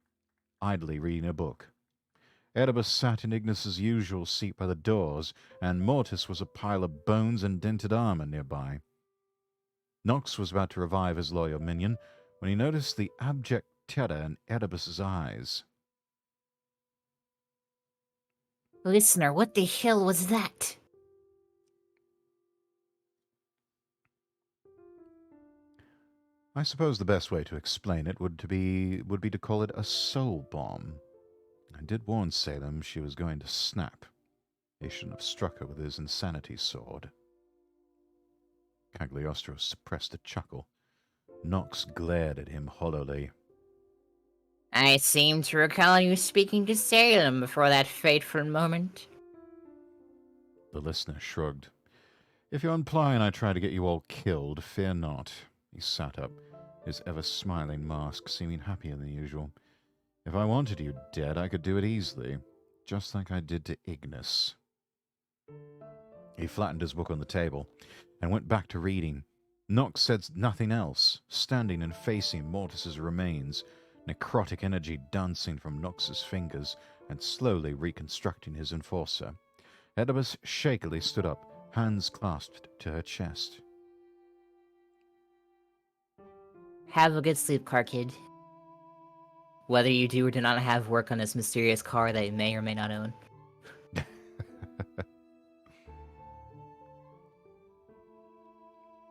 idly reading a book. Erebus sat in Ignis's usual seat by the doors, and Mortis was a pile of bones and dented armor nearby. Nox was about to revive his loyal minion when he noticed the abject terror in Erebus's eyes. Listener, what the hell was that? I suppose the best way to explain it would be to call it a soul bomb. I did warn Salem she was going to snap. He shouldn't have struck her with his insanity sword. Cagliostro suppressed a chuckle. Nox glared at him hollowly. I seem to recall you speaking to Salem before that fateful moment. The listener shrugged. If you're implying I try to get you all killed, fear not. He sat up, his ever-smiling mask seeming happier than usual. If I wanted you dead, I could do it easily, just like I did to Ignis. He flattened his book on the table and went back to reading. Nox said nothing else, standing and facing Mortis's remains, necrotic energy dancing from Nox's fingers and slowly reconstructing his enforcer. Erebus shakily stood up, hands clasped to her chest. Have a good sleep, car kid. Whether you do or do not have work on this mysterious car that you may or may not own.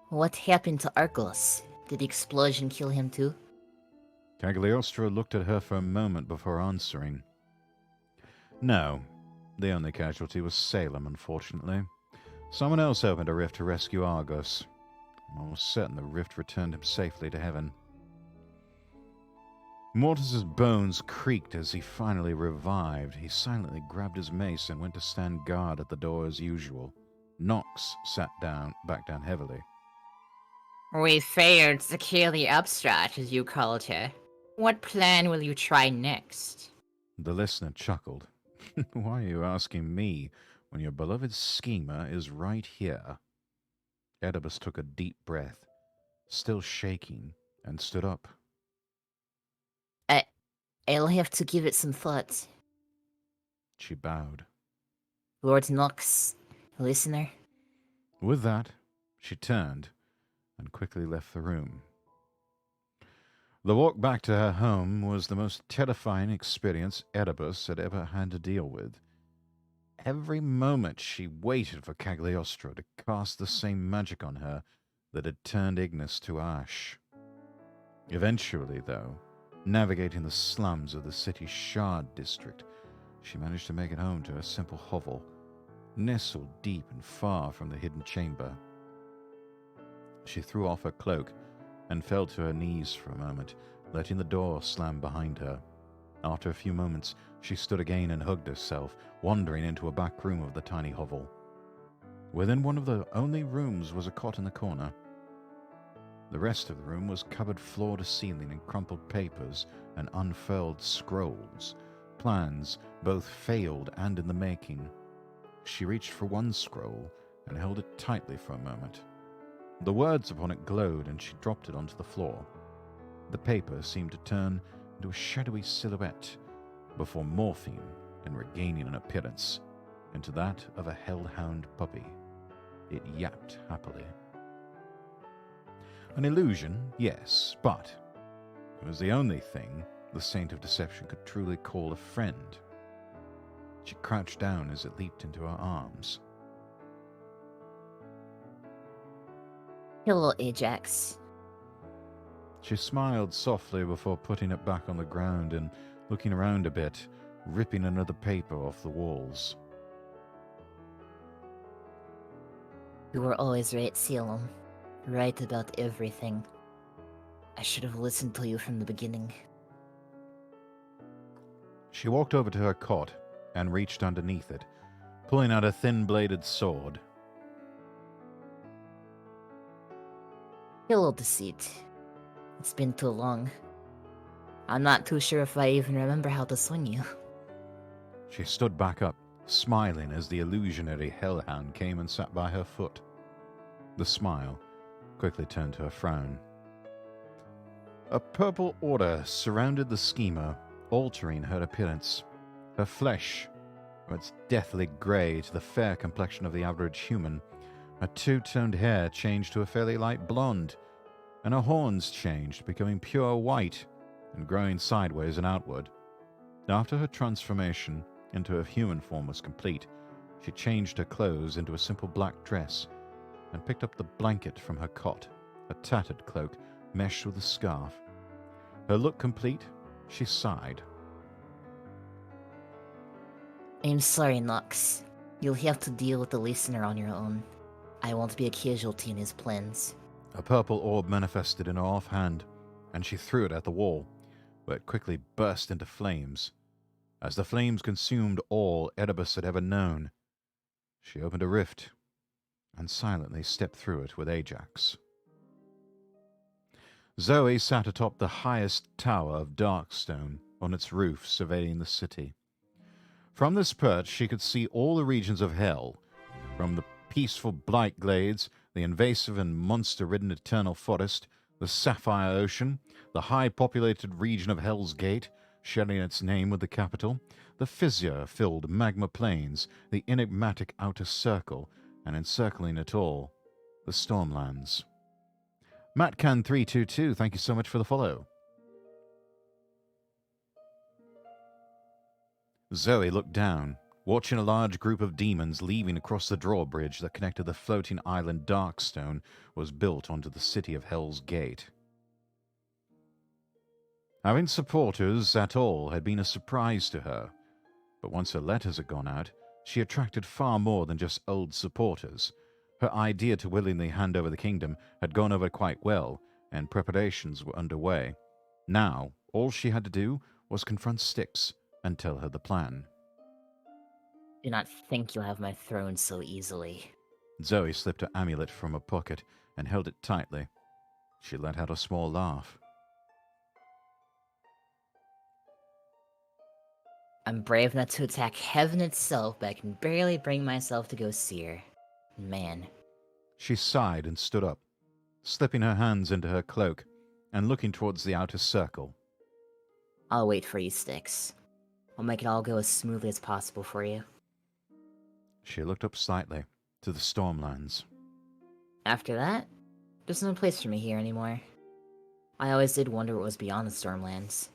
What happened to Arcos? Did the explosion kill him too? Cagliostro looked at her for a moment before answering. No. The only casualty was Salem, unfortunately. Someone else opened a rift to rescue Argos. I'm almost certain the rift returned him safely to heaven. Mortis's bones creaked as he finally revived. He silently grabbed his mace and went to stand guard at the door as usual. Nox sat back down heavily. We failed to kill the upstart, as you called her. What plan will you try next? The listener chuckled. Why are you asking me when your beloved schemer is right here? Erebus took a deep breath, still shaking, and stood up. I'll have to give it some thought. She bowed. Lord Nox, listener? With that, she turned and quickly left the room. The walk back to her home was the most terrifying experience Erebus had ever had to deal with. Every moment she waited for Cagliostro to cast the same magic on her that had turned Ignis to ash. Eventually, though, navigating the slums of the city's Shard district, she managed to make it home to her simple hovel, nestled deep and far from the hidden chamber. She threw off her cloak and fell to her knees for a moment, letting the door slam behind her. After a few moments, she stood again and hugged herself, wandering into a back room of the tiny hovel. Within one of the only rooms was a cot in the corner. The rest of the room was covered floor to ceiling in crumpled papers and unfurled scrolls, plans both failed and in the making. She reached for one scroll and held it tightly for a moment. The words upon it glowed, and she dropped it onto the floor. The paper seemed to turn into a shadowy silhouette before morphing and regaining an appearance into that of a hellhound puppy. It yapped happily. An illusion, yes, but it was the only thing the Saint of Deception could truly call a friend. She crouched down as it leaped into her arms. Hello, Ajax. She smiled softly before putting it back on the ground and looking around a bit, ripping another paper off the walls. You were always right, Salem. Right about everything. I should have listened to you from the beginning. She walked over to her cot and reached underneath it, pulling out a thin-bladed sword. Hello, Deceit. It's been too long. I'm not too sure if I even remember how to swing you. She stood back up, smiling as the illusionary hellhound came and sat by her foot. The smile quickly turned to a frown. A purple aura surrounded the schemer, altering her appearance. Her flesh, from its deathly grey to the fair complexion of the average human, her two-toned hair changed to a fairly light blonde, and her horns changed, becoming pure white and growing sideways and outward. After her transformation into a human form was complete, she changed her clothes into a simple black dress and picked up the blanket from her cot, a tattered cloak meshed with a scarf. Her look complete, she sighed. I'm sorry, Nox. You'll have to deal with the listener on your own. I won't be a casualty in his plans. A purple orb manifested in her offhand, and she threw it at the wall, where it quickly burst into flames. As the flames consumed all Oedipus had ever known, she opened a rift and silently stepped through it with Ajax. Zoe sat atop the highest tower of Darkstone on its roof, surveying the city. From this perch she could see all the regions of hell, from the peaceful Blight Glades, the invasive and monster-ridden Eternal Forest, the Sapphire Ocean, the high-populated region of Hell's Gate, sharing its name with the capital, the fissure-filled magma plains, the enigmatic Outer Circle, and encircling it all, the Stormlands. Matcan322, thank you so much for the follow. Zoe looked down, watching a large group of demons leaving across the drawbridge that connected the floating island Darkstone was built onto the city of Hell's Gate. Having supporters at all had been a surprise to her, but once her letters had gone out, she attracted far more than just old supporters. Her idea to willingly hand over the kingdom had gone over quite well, and preparations were underway. Now, all she had to do was confront Styx and tell her the plan. Do not think you'll have my throne so easily. Zoe slipped her amulet from her pocket and held it tightly. She let out a small laugh. I'm brave enough to attack heaven itself, but I can barely bring myself to go see her. Man. She sighed and stood up, slipping her hands into her cloak and looking towards the outer circle. I'll wait for you, Styx. I'll make it all go as smoothly as possible for you. She looked up slightly to the Stormlands. After that, there's no place for me here anymore. I always did wonder what was beyond the Stormlands.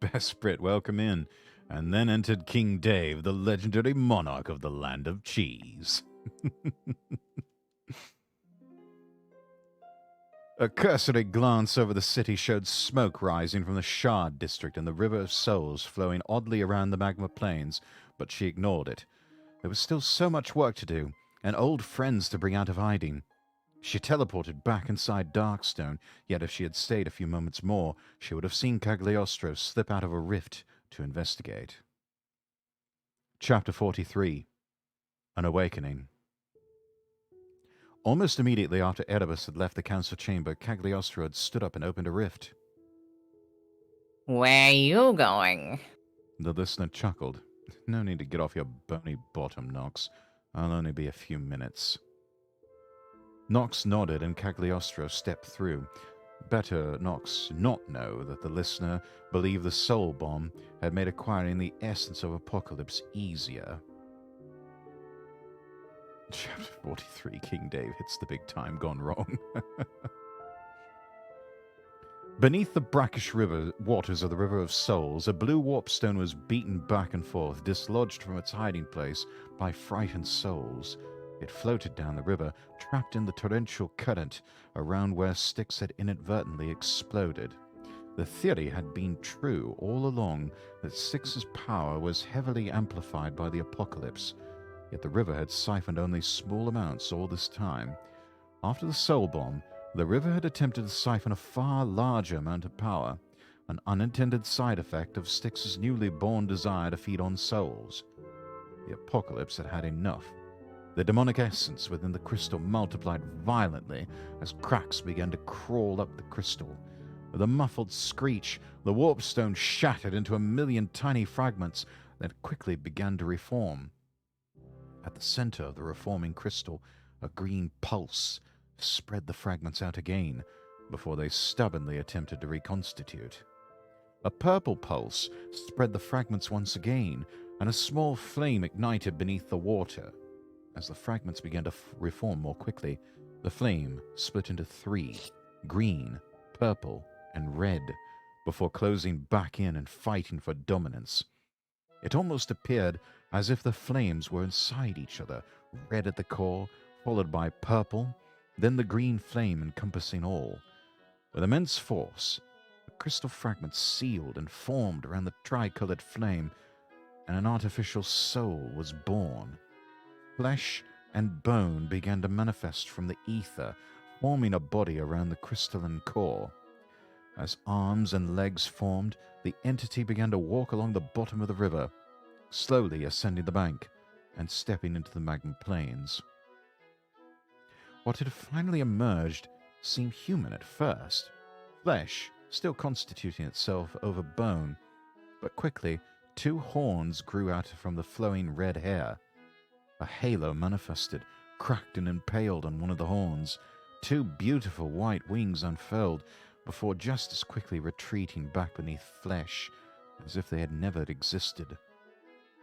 Besprit, welcome in. And then entered King Dave, the legendary monarch of the land of cheese. A cursory glance over the city showed smoke rising from the Shard district and the River of Souls flowing oddly around the magma plains, but she ignored it. There was still so much work to do, and old friends to bring out of hiding. She teleported back inside Darkstone, yet if she had stayed a few moments more, she would have seen Cagliostro slip out of a rift to investigate. Chapter 43. An Awakening. Almost immediately after Oedipus had left the council chamber, Cagliostro had stood up and opened a rift. Where are you going? The listener chuckled. No need to get off your bony bottom, Nox. I'll only be a few minutes. Nox nodded and Cagliostro stepped through. Better Nox not know that the listener believed the soul bomb had made acquiring the essence of Apocalypse easier. Chapter 43, King Dave hits the big time gone wrong. Beneath the brackish waters of the River of Souls, a blue warpstone was beaten back and forth, dislodged from its hiding place by frightened souls. It floated down the river, trapped in the torrential current around where Styx had inadvertently exploded. The theory had been true all along that Styx's power was heavily amplified by the apocalypse, yet the river had siphoned only small amounts all this time. After the soul bomb, the river had attempted to siphon a far larger amount of power, an unintended side effect of Styx's newly born desire to feed on souls. The apocalypse had had enough. The demonic essence within the crystal multiplied violently as cracks began to crawl up the crystal. With a muffled screech, the warpstone shattered into a million tiny fragments that quickly began to reform. At the center of the reforming crystal, a green pulse spread the fragments out again before they stubbornly attempted to reconstitute. A purple pulse spread the fragments once again, and a small flame ignited beneath the water. As the fragments began to reform more quickly, the flame split into 3, green, purple, and red, before closing back in and fighting for dominance. It almost appeared as if the flames were inside each other, red at the core, followed by purple, then the green flame encompassing all. With immense force, the crystal fragments sealed and formed around the tricolored flame, and an artificial soul was born. Flesh and bone began to manifest from the ether, forming a body around the crystalline core. As arms and legs formed, the entity began to walk along the bottom of the river, slowly ascending the bank and stepping into the magma plains. What had finally emerged seemed human at first, flesh still constituting itself over bone, but quickly 2 horns grew out from the flowing red hair. A halo manifested, cracked and impaled on one of the horns. 2 beautiful white wings unfurled, before just as quickly retreating back beneath flesh, as if they had never existed.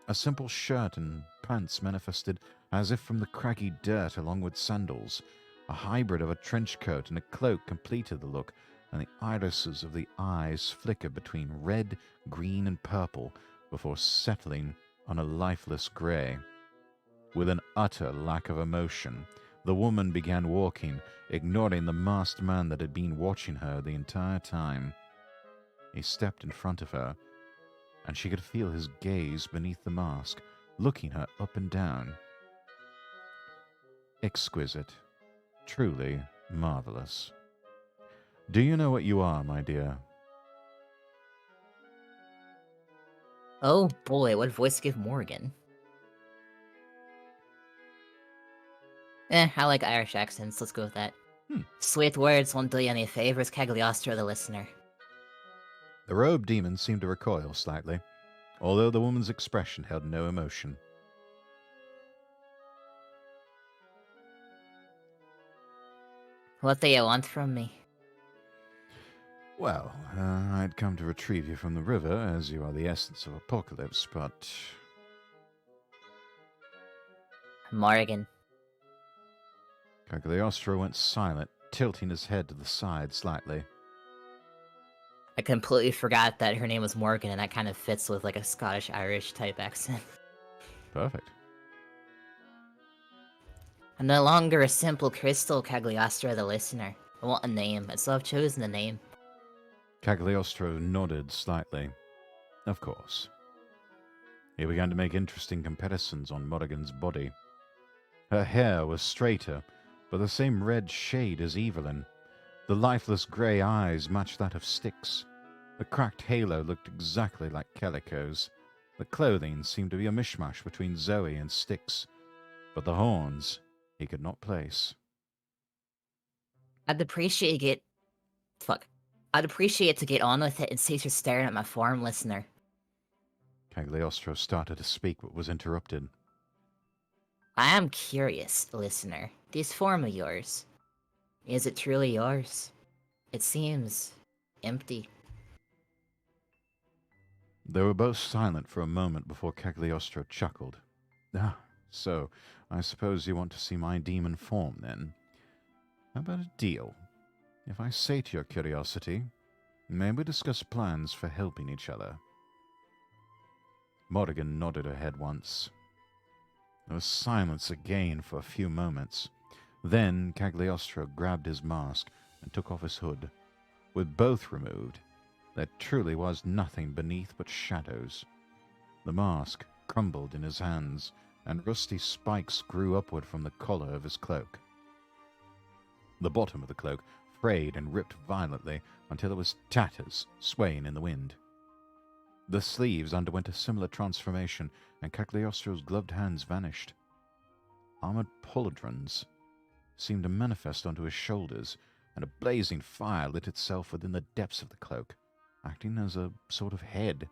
A simple shirt and pants manifested as if from the craggy dirt along with sandals. A hybrid of a trench coat and a cloak completed the look, and the irises of the eyes flickered between red, green, and purple before settling on a lifeless grey. With an utter lack of emotion, the woman began walking, ignoring the masked man that had been watching her the entire time. He stepped in front of her, and she could feel his gaze beneath the mask, looking her up and down. Exquisite. Truly marvelous. Do you know what you are, my dear? Oh boy, what voice to give Morgan? I like Irish accents, let's go with that. Sweet words won't do you any favors, Cagliostro the listener. The robed demon seemed to recoil slightly, although the woman's expression held no emotion. What do you want from me? Well, I'd come to retrieve you from the river, as you are the essence of Apocalypse, but... Morgan. Cagliostro went silent, tilting his head to the side slightly. I completely forgot that her name was Morgan, and that kind of fits with like a Scottish-Irish type accent. Perfect. I'm no longer a simple crystal, Cagliostro the listener. I want a name, and so I've chosen a name. Cagliostro nodded slightly. Of course. He began to make interesting comparisons on Morrigan's body. Her hair was straighter, but the same red shade as Evelyn. The lifeless grey eyes matched that of Styx. The cracked halo looked exactly like Calico's. The clothing seemed to be a mishmash between Zoe and Styx, but the horns he could not place. I'd appreciate to get on with it and cease your staring at my form, listener. Cagliostro started to speak but was interrupted. I am curious, listener. This form of yours, is it truly yours? It seems empty. They were both silent for a moment before Cagliostro chuckled. Ah, so I suppose you want to see my demon form, then? How about a deal? If I sate your curiosity, may we discuss plans for helping each other? Morrigan nodded her head once. There was silence again for a few moments. Then Cagliostro grabbed his mask and took off his hood. With both removed, there truly was nothing beneath but shadows. The mask crumbled in his hands, and rusty spikes grew upward from the collar of his cloak. The bottom of the cloak frayed and ripped violently until it was tatters swaying in the wind. The sleeves underwent a similar transformation, and Cagliostro's gloved hands vanished. Armored pauldrons seemed to manifest onto his shoulders, and a blazing fire lit itself within the depths of the cloak, acting as a sort of head.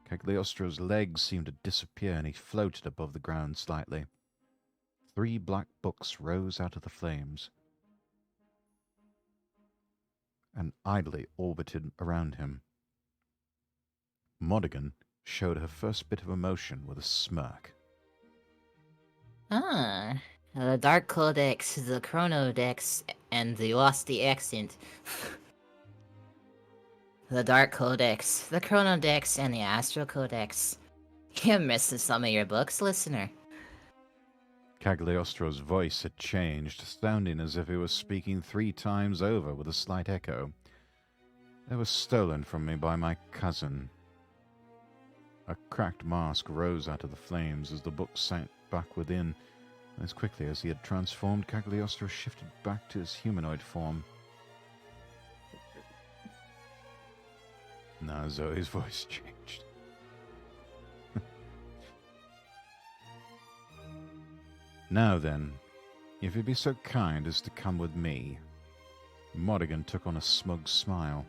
Cagliostro's legs seemed to disappear, and he floated above the ground slightly. 3 black books rose out of the flames and idly orbited around him. Morrigan showed her first bit of emotion with a smirk. Ah, the Dark Codex, the Chronodex, and the Losty Accent. The Dark Codex, the Chronodex, and the Astral Codex. You're missing some of your books, listener. Cagliostro's voice had changed, sounding as if he was speaking 3 times over with a slight echo. They were stolen from me by my cousin. A cracked mask rose out of the flames as the book sank back within. As quickly as he had transformed, Cagliostro shifted back to his humanoid form. Now Zoe's voice changed. Now then, if you'd be so kind as to come with me. Morrigan took on a smug smile.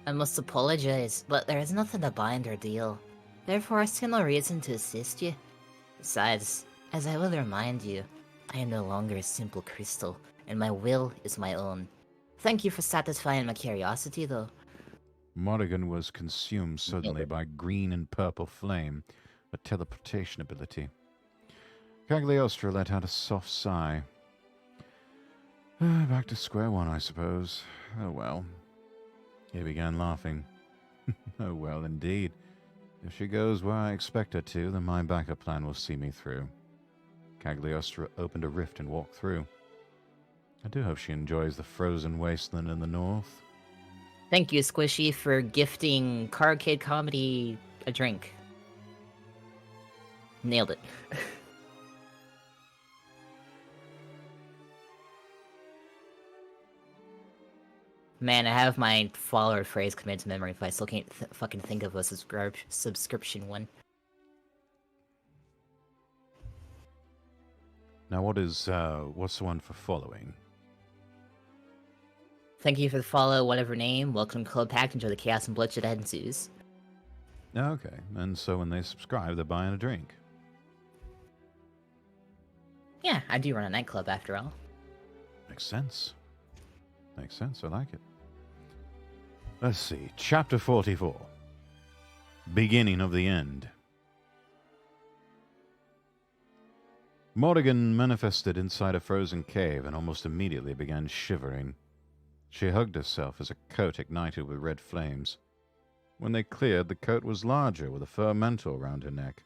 I must apologize, but there is nothing to bind or deal. Therefore, I see no reason to assist you. Besides, as I will remind you, I am no longer a simple crystal, and my will is my own. Thank you for satisfying my curiosity, though. Morrigan was consumed suddenly by green and purple flame, a teleportation ability. Cagliostro let out a soft sigh. Back to square one, I suppose. Oh well. He began laughing. Oh well, indeed. If she goes where I expect her to, then my backup plan will see me through. Cagliostro opened a rift and walked through. I do hope she enjoys the frozen wasteland in the north. Thank you, Squishy, for gifting Carcade Comedy a drink. Nailed it. Man, I have my follower phrase committed to memory, but I still can't fucking think of a subscription one. Now what's the one for following? Thank you for the follow, whatever name. Welcome to Club Pact. Enjoy the chaos and bloodshed that ensues. Okay, and so when they subscribe, they're buying a drink. Yeah, I do run a nightclub after all. Makes sense. Makes sense, I like it. Let's see, Chapter 44. Beginning of the End. Morrigan manifested inside a frozen cave and almost immediately began shivering. She hugged herself as a coat ignited with red flames. When they cleared, the coat was larger, with a fur mantle around her neck.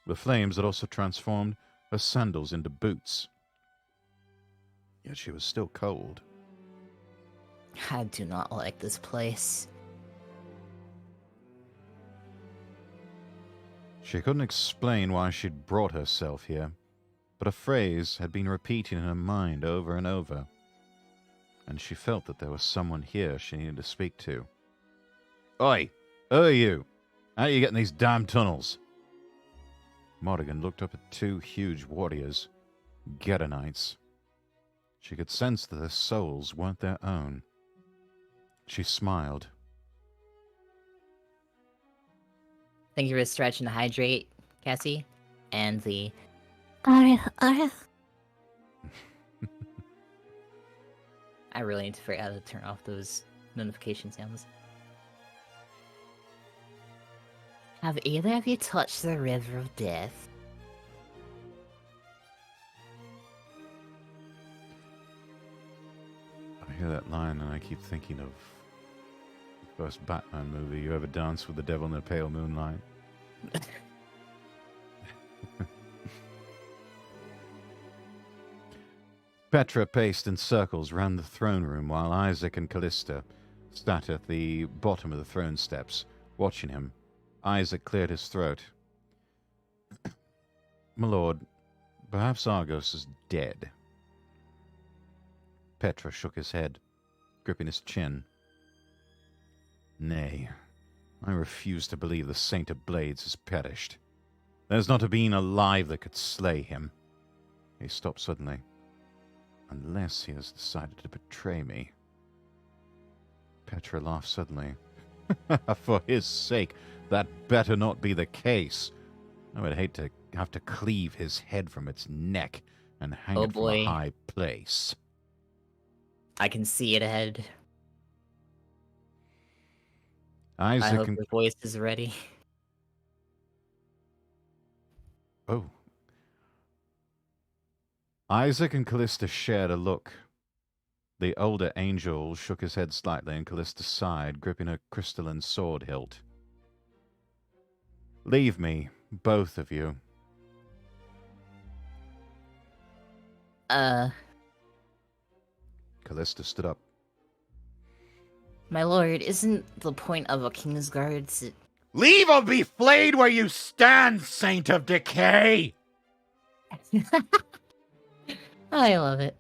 The flames had also transformed her sandals into boots. Yet she was still cold. I do not like this place. She couldn't explain why she'd brought herself here, but a phrase had been repeating in her mind over and over, and she felt that there was someone here she needed to speak to. Oi! Who are you? How are you getting these damn tunnels? Morrigan looked up at 2 huge warriors, Gedonites. She could sense that their souls weren't their own. She smiled. Thank you for the stretch and hydrate, Cassie. And the... I really need to figure out how to turn off those notification sounds. Have either of you touched the River of Death? I hear that line and I keep thinking of the first Batman movie. You ever dance with the devil in the pale moonlight? Petra paced in circles round the throne room while Isaac and Callista sat at the bottom of the throne steps, watching him. Isaac cleared his throat. My lord, perhaps Argos is dead. Petra shook his head, gripping his chin. Nay, I refuse to believe the Saint of Blades has perished. There's not a being alive that could slay him. He stopped suddenly. Unless he has decided to betray me. Petra laughed suddenly. For his sake, that better not be the case. I would hate to have to cleave his head from its neck and hang it from a high place. I can see it ahead. Isaac I hope and... your voice is ready. Oh. Isaac and Callista shared a look. The older angel shook his head slightly and Callista sighed, gripping her crystalline sword hilt. Leave me, both of you. Callista stood up. My lord, isn't the point of a Kingsguard to... Leave or be flayed where you stand, Saint of Decay! I love it.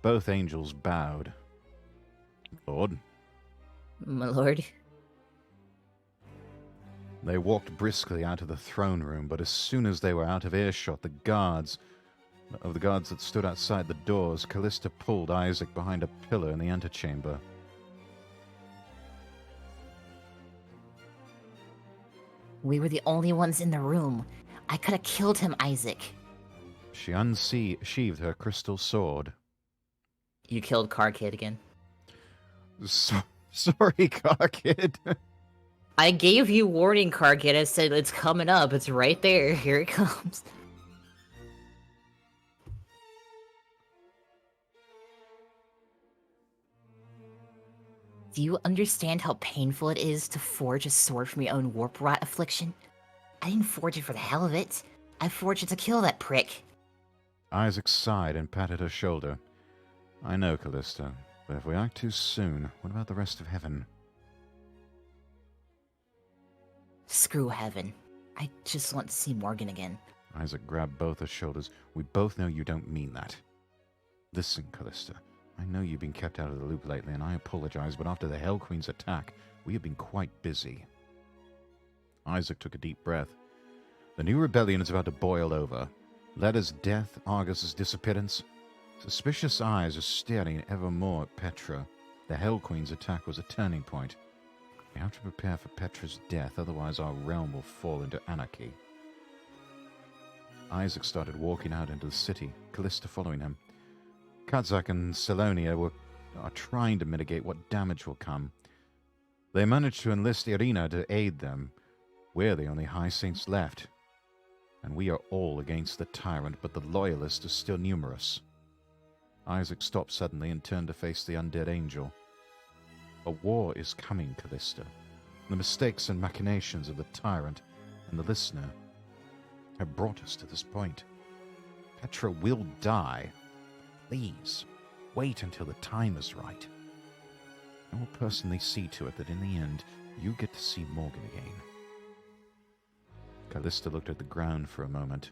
Both angels bowed. Lord. My lord. They walked briskly out of the throne room, but as soon as they were out of earshot, the guards that stood outside the doors, Callista pulled Isaac behind a pillar in the antechamber. We were the only ones in the room. I could have killed him, Isaac. She unsheathed her crystal sword. You killed Car Kid again. Sorry, Car Kid. I gave you warning, Car Kid. I said it's coming up. It's right there. Here it comes. Do you understand how painful it is to forge a sword from your own warp rot affliction? I didn't forge it for the hell of it. I forged it to kill that prick. Isaac sighed and patted her shoulder. I know, Callista, but if we act too soon, what about the rest of heaven? Screw heaven. I just want to see Morgan again. Isaac grabbed both her shoulders. We both know you don't mean that. Listen, Callista, I know you've been kept out of the loop lately, and I apologize, but after the Hell Queen's attack, we have been quite busy. Isaac took a deep breath. The new rebellion is about to boil over. Letta's death, Argos' disappearance. Suspicious eyes are staring ever more at Petra. The Hell Queen's attack was a turning point. We have to prepare for Petra's death, otherwise our realm will fall into anarchy. Isaac started walking out into the city, Callista following him. Kazak and Selonia are trying to mitigate what damage will come. They managed to enlist Irina to aid them. We're the only High Saints left. And we are all against the tyrant, but the loyalists are still numerous. Isaac stopped suddenly and turned to face the undead angel. A war is coming, Callista. The mistakes and machinations of the tyrant and the listener have brought us to this point. Petra will die. Please, wait until the time is right. I will personally see to it that in the end, you get to see Morgan again. Callista looked at the ground for a moment,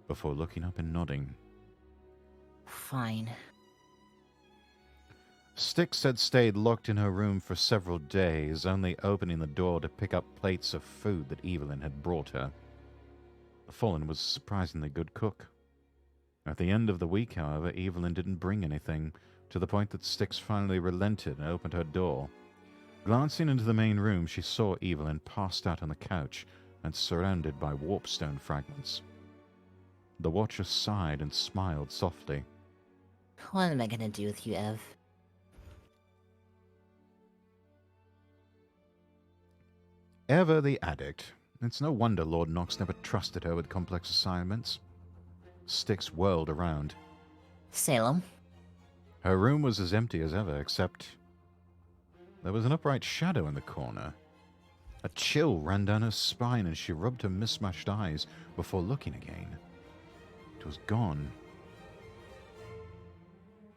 before looking up and nodding. Fine. Styx had stayed locked in her room for several days, only opening the door to pick up plates of food that Evelyn had brought her. The Fallen was a surprisingly good cook. At the end of the week, however, Evelyn didn't bring anything, to the point that Styx finally relented and opened her door. Glancing into the main room, she saw Evelyn passed out on the couch and surrounded by warpstone fragments. The Watcher sighed and smiled softly. What am I gonna do with you, Ev? Ever the addict. It's no wonder Lord Knox never trusted her with complex assignments. Styx whirled around. Salem? Her room was as empty as ever, except there was an upright shadow in the corner. A chill ran down her spine and she rubbed her mismatched eyes before looking again. It was gone.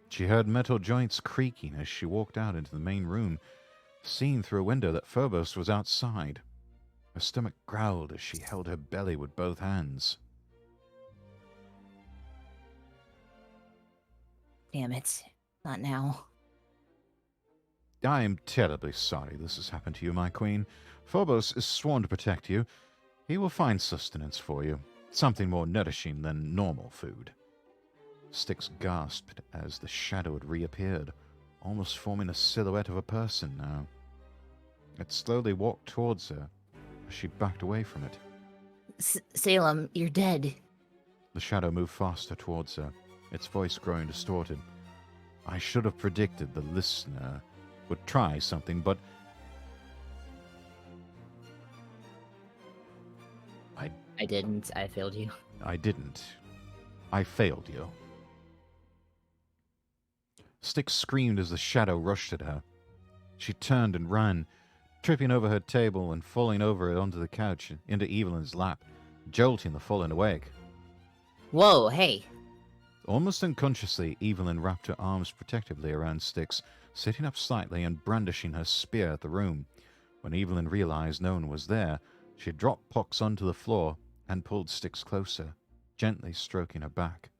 She heard metal joints creaking as she walked out into the main room, seeing through a window that Phobos was outside. Her stomach growled as she held her belly with both hands. Damn it. Not now. I am terribly sorry this has happened to you, my queen. Phobos is sworn to protect you. He will find sustenance for you, something more nourishing than normal food. Styx gasped as the shadow had reappeared, almost forming a silhouette of a person now. It slowly walked towards her as she backed away from it. Salem, you're dead. The shadow moved faster towards her, its voice growing distorted. I should have predicted the listener would try something, but I didn't. I failed you. I didn't. I failed you. Styx screamed as the shadow rushed at her. She turned and ran, tripping over her table and falling over it onto the couch into Evelyn's lap, jolting the fallen awake. Whoa, hey. Almost unconsciously, Evelyn wrapped her arms protectively around Styx, sitting up slightly and brandishing her spear at the room. When Evelyn realized no one was there, she dropped Pox onto the floor and pulled Styx closer, gently stroking her back.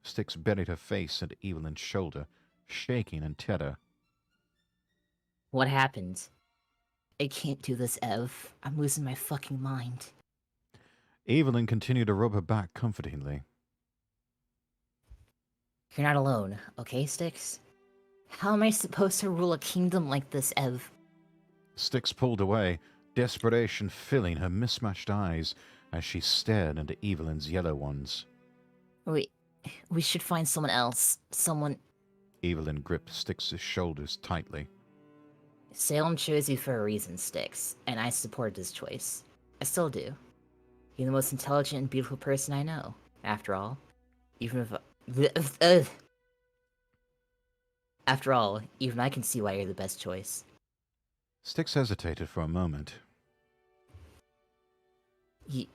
Styx buried her face into Evelyn's shoulder, shaking in terror. What happened? I can't do this, Ev. I'm losing my fucking mind. Evelyn continued to rub her back comfortingly. You're not alone, okay, Styx? How am I supposed to rule a kingdom like this, Ev? Styx pulled away, desperation filling her mismatched eyes as she stared into Evelyn's yellow ones. We should find someone else. Someone... Evelyn gripped Styx's shoulders tightly. Salem chose you for a reason, Styx, and I supported his choice. I still do. You're the most intelligent and beautiful person I know, after all. After all, even I can see why you're the best choice. Styx hesitated for a moment. You...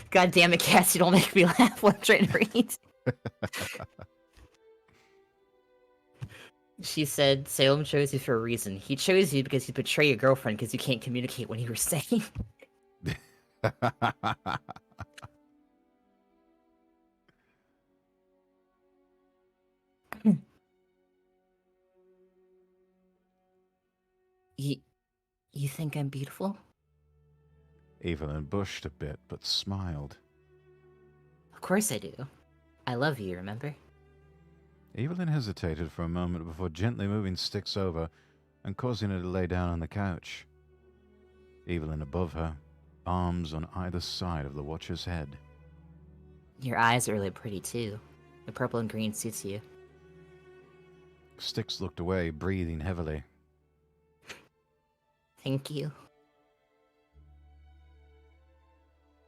God damn it, Cassie, don't make me laugh while I'm trying to read. She said, Salem chose you for a reason. He chose you because you betray your girlfriend because you can't communicate what you were saying. You think I'm beautiful? Evelyn blushed a bit, but smiled. Of course I do. I love you, remember? Evelyn hesitated for a moment before gently moving Styx over and causing her to lay down on the couch. Evelyn above her, arms on either side of the Watcher's head. Your eyes are really pretty, too. The purple and green suits you. Styx looked away, breathing heavily. Thank you.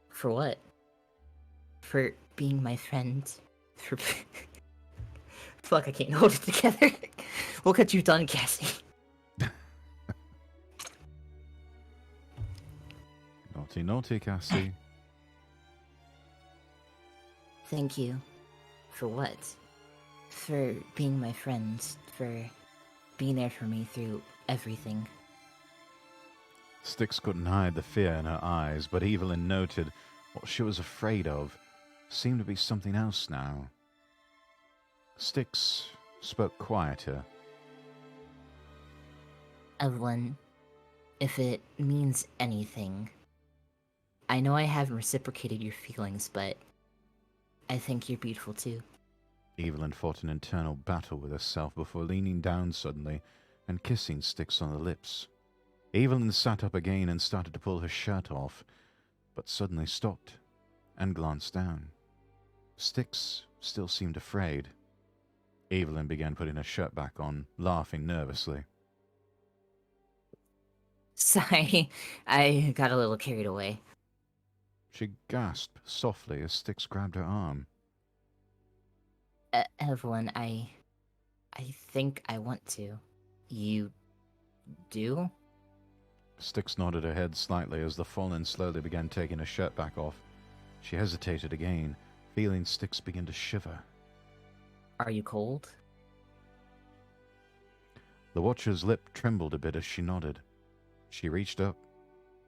For what? For being my friend. For... Fuck, I can't hold it together. Look what you've done, Cassie. Naughty, naughty, Cassie. Thank you. For what? For being my friend. For being there for me through everything. Styx couldn't hide the fear in her eyes, but Evelyn noted what she was afraid of seemed to be something else now. Styx spoke quieter. Evelyn, if it means anything, I know I haven't reciprocated your feelings, but I think you're beautiful too. Evelyn fought an internal battle with herself before leaning down suddenly and kissing Styx on the lips. Evelyn sat up again and started to pull her shirt off, but suddenly stopped and glanced down. Styx still seemed afraid. Evelyn began putting her shirt back on, laughing nervously. Sorry, I got a little carried away. She gasped softly as Styx grabbed her arm. Evelyn, I think I want to. You do? Styx nodded her head slightly as the fallen slowly began taking her shirt back off. She hesitated again, feeling Styx begin to shiver. Are you cold? The Watcher's lip trembled a bit as she nodded. She reached up,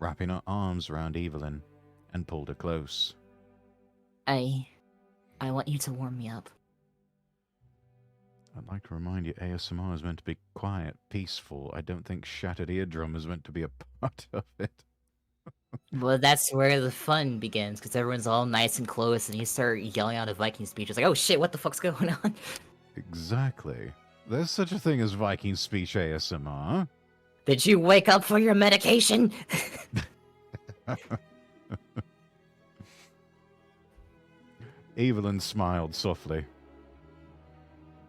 wrapping her arms around Evelyn, and pulled her close. I want you to warm me up. I'd like to remind you, ASMR is meant to be quiet, peaceful. I don't think Shattered Eardrum is meant to be a part of it. Well, that's where the fun begins, because everyone's all nice and close, and you start yelling out a Viking speech. It's like, oh shit, what the fuck's going on? Exactly. There's such a thing as Viking speech ASMR. Did you wake up for your medication? Evelyn smiled softly.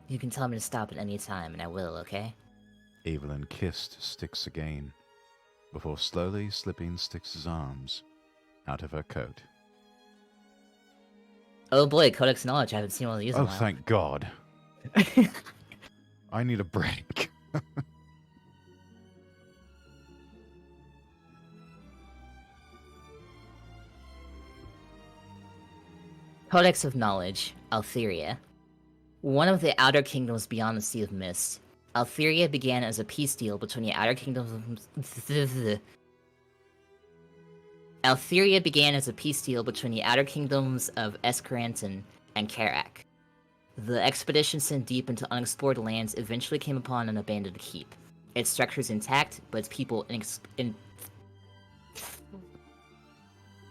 You can tell me to stop at any time, and I will, okay? Evelyn kissed Styx again, before slowly slipping Styx's arms out of her coat. Oh boy, Codex Knowledge, I haven't seen one of these in a Oh, while. thank God. I need a break. Codex of Knowledge, Altheria. One of the outer kingdoms beyond the Sea of Mist, Altheria began as a peace deal between the outer kingdoms Altheria began as a peace deal between the outer kingdoms of Escaranton and Karak. The expedition sent deep into unexplored lands eventually came upon an abandoned keep. Its structures intact, but its people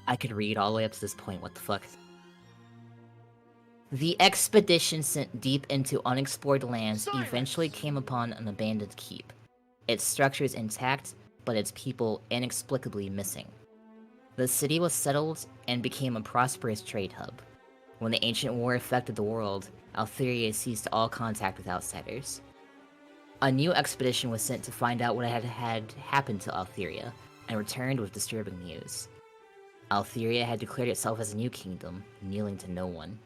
I could read all the way up to this point, what the fuck? The expedition sent deep into unexplored lands eventually came upon an abandoned keep. Its structures intact, but its people inexplicably missing. The city was settled and became a prosperous trade hub. When the ancient war affected the world, Altheria ceased all contact with outsiders. A new expedition was sent to find out what had happened to Altheria, and returned with disturbing news. Altheria had declared itself as a new kingdom, kneeling to no one.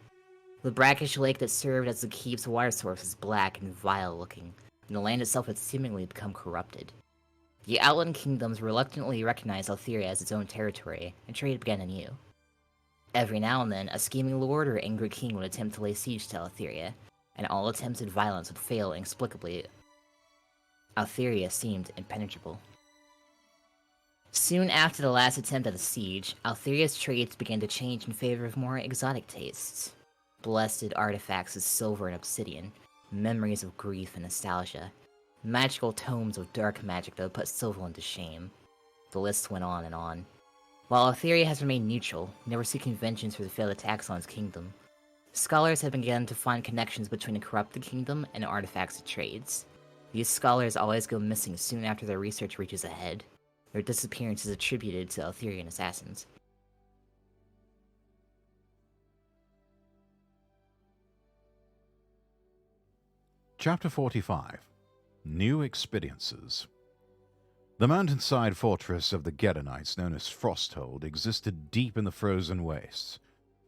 The brackish lake that served as the keep's water source was black and vile-looking, and the land itself had seemingly become corrupted. The outland kingdoms reluctantly recognized Altheria as its own territory, and trade began anew. Every now and then, a scheming lord or angry king would attempt to lay siege to Altheria, and all attempts at violence would fail inexplicably. Altheria seemed impenetrable. Soon after the last attempt at a siege, Altheria's trades began to change in favor of more exotic tastes. Blessed artifacts of silver and obsidian, memories of grief and nostalgia, magical tomes of dark magic that would put Silverland to shame. The list went on and on. While Altheria has remained neutral, never seeking vengeance for the failed attacks on its kingdom, scholars have begun to find connections between the corrupted kingdom and artifacts it trades. These scholars always go missing soon after their research reaches a head. Their disappearance is attributed to Altherian assassins. Chapter 45. New Experiences. The mountainside fortress of the Gedonites, known as Frosthold, existed deep in the frozen wastes,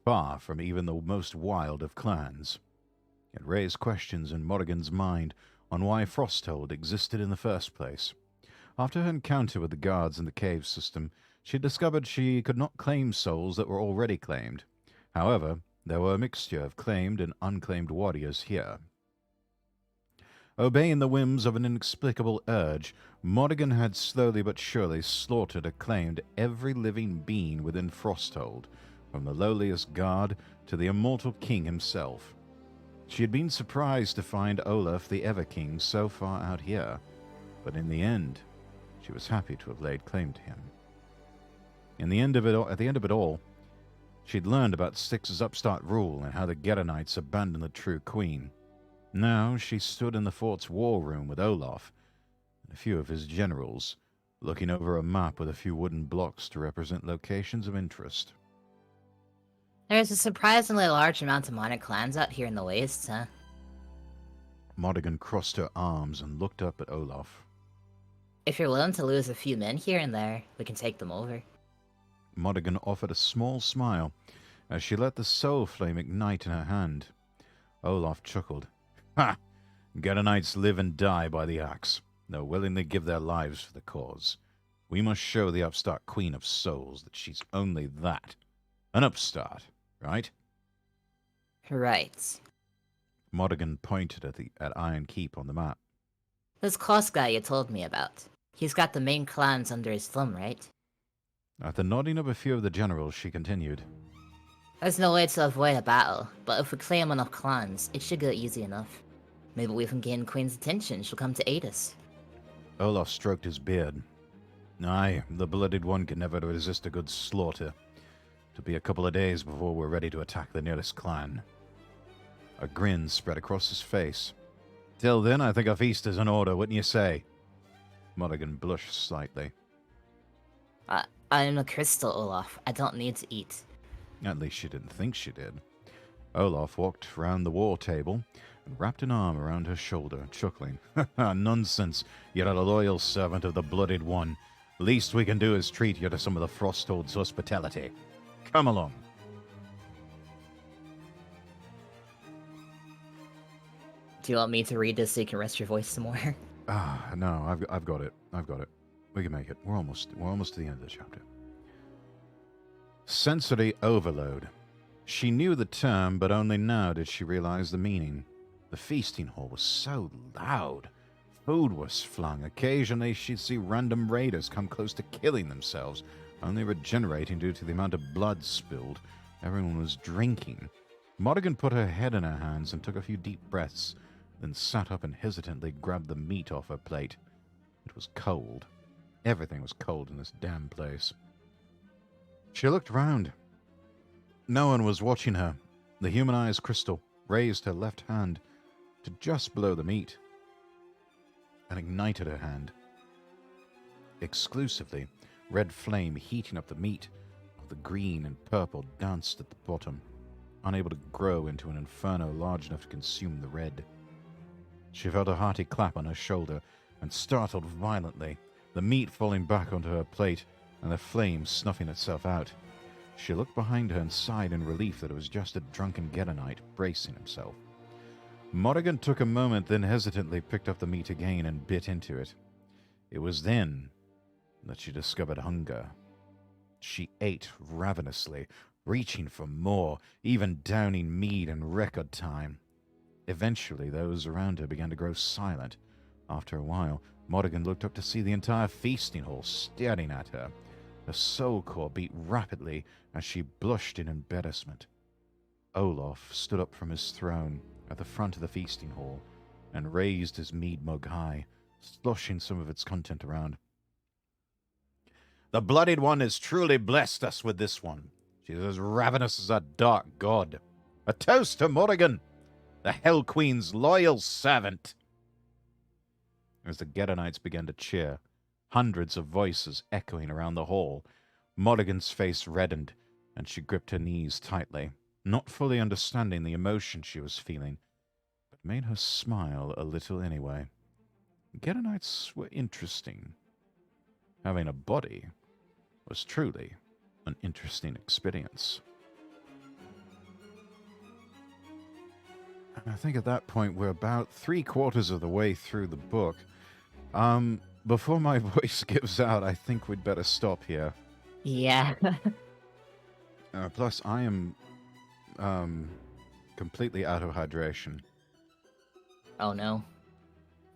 far from even the most wild of clans. It raised questions in Morrigan's mind on why Frosthold existed in the first place. After her encounter with the guards in the cave system, she discovered she could not claim souls that were already claimed. However, there were a mixture of claimed and unclaimed warriors here. Obeying the whims of an inexplicable urge, Morrigan had slowly but surely slaughtered and claimed every living being within Frosthold, from the lowliest guard to the immortal king himself. She had been surprised to find Olaf the Everking so far out here, but in the end, she was happy to have laid claim to him. At the end of it all, she'd learned about Styx's upstart rule and how the Gedonites abandoned the true queen. Now she stood in the fort's war room with Olaf and a few of his generals, looking over a map with a few wooden blocks to represent locations of interest. There's a surprisingly large amount of minor clans out here in the wastes, huh? Modigan crossed her arms and looked up at Olaf. If you're willing to lose a few men here and there, we can take them over. Modigan offered a small smile as she let the soul flame ignite in her hand. Olaf chuckled. Ha! Gedonites live and die by the axe. They'll willingly give their lives for the cause. We must show the upstart Queen of Souls that she's only that. An upstart, right? Right. Modigan pointed at Iron Keep on the map. This Koss guy you told me about. He's got the main clans under his thumb, right? After nodding up a few of the generals, she continued. There's no way to avoid a battle, but if we claim enough clans, it should go easy enough. Maybe we can gain Queen's attention, she'll come to aid us. Olaf stroked his beard. Aye, the Blooded One can never resist a good slaughter. It'll be a couple of days before we're ready to attack the nearest clan. A grin spread across his face. Till then, I think a feast is in order, wouldn't you say? Modigan blushed slightly. I'm a crystal, Olaf. I don't need to eat. At least she didn't think she did. Olaf walked round the war table and wrapped an arm around her shoulder, chuckling. Nonsense. You're a loyal servant of the Blooded One. Least we can do is treat you to some of the Frosthold's hospitality. Come along. Do you want me to read this so you can rest your voice some more? No, I've got it. I've got it. We can make it. We're almost to the end of the chapter. Sensory overload. She knew the term, but only now did she realize the meaning. The feasting hall was so loud. Food was flung. Occasionally she'd see random raiders come close to killing themselves, only regenerating due to the amount of blood spilled. Everyone was drinking. Modigan put her head in her hands and took a few deep breaths, then sat up and hesitantly grabbed the meat off her plate. It was cold. Everything was cold in this damn place. She looked round. No one was watching her. The humanized crystal raised her left hand to just below the meat and ignited her hand. Exclusively, red flame heating up the meat of the green and purple danced at the bottom, unable to grow into an inferno large enough to consume the red. She felt a hearty clap on her shoulder and startled violently, the meat falling back onto her plate and the flame snuffing itself out. She looked behind her and sighed in relief that it was just a drunken Gedonite bracing himself. Modigan took a moment, then hesitantly picked up the meat again and bit into it. It was then that she discovered hunger. She ate ravenously, reaching for more, even downing mead in record time. Eventually, those around her began to grow silent. After a while, Modigan looked up to see the entire feasting hall staring at her. Her soul core beat rapidly as she blushed in embarrassment. Olaf stood up from his throne at the front of the feasting hall and raised his mead mug high, sloshing some of its content around. The Blooded One has truly blessed us with this one. She's as ravenous as a dark god. A toast to Modigan, the Hell Queen's loyal servant. As the Gedonites began to cheer, hundreds of voices echoing around the hall, Modigan's face reddened, and she gripped her knees tightly, not fully understanding the emotion she was feeling, but made her smile a little anyway. Gedonites were interesting. Having a body was truly an interesting experience. And I think at that point we're about 3/4 of the way through the book. Before my voice gives out, I think we'd better stop here. Yeah. Plus, I am completely out of hydration. Oh no.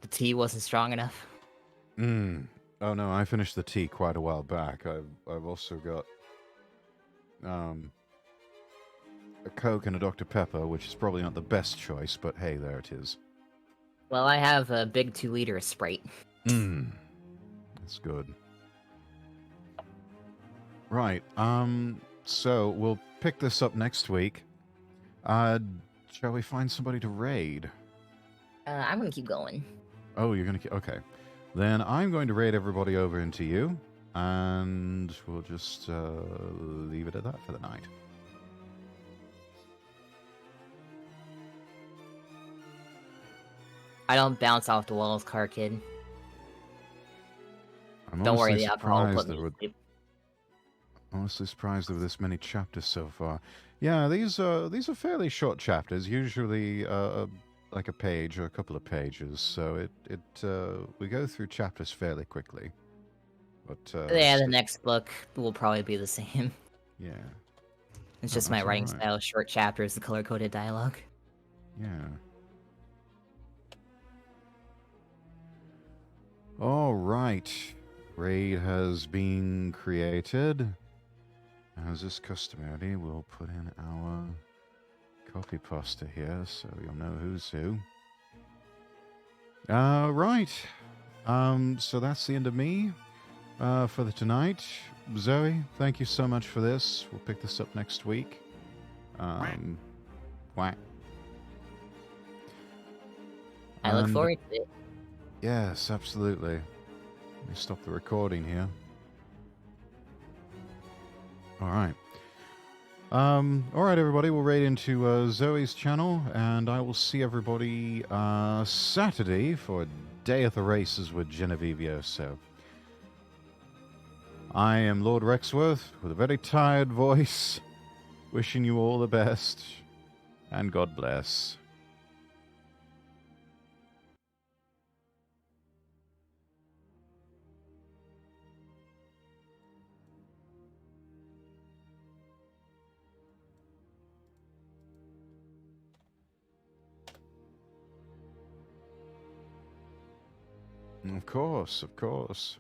The tea wasn't strong enough. Oh no, I finished the tea quite a while back. I've also got a Coke and a Dr. Pepper, which is probably not the best choice, but hey, there it is. Well, I have a big 2-liter of Sprite. That's good. Right, so we'll pick this up next week. Shall we find somebody to raid? I'm gonna keep going. Oh, you're gonna... Okay. Then I'm going to raid everybody over into you, and we'll just leave it at that for the night. I don't bounce off the walls, car kid. I'm Don't worry, honestly the alcohol will put surprised me that to we're sleep. honestly surprised with this many chapters so far. Yeah, these are fairly short chapters, usually like a page or a couple of pages. So we go through chapters fairly quickly. But Yeah, the next book will probably be the same. yeah, It's no, just my that's writing all right. style, short chapters, the color-coded dialogue. Yeah. All right. Raid has been created. As is customary, we'll put in our copy pasta here so you'll know who's who. Right. So that's the end of me for the tonight. Zoe, thank you so much for this. We'll pick this up next week. Whack. I look And forward to it. yes, absolutely. Let me stop the recording here. All right. All right, everybody. We'll raid into Zoe's channel, and I will see everybody Saturday for Day of the Races with Genevieve. So, I am Lord Rexworth with a very tired voice, wishing you all the best, and God bless. Of course, of course.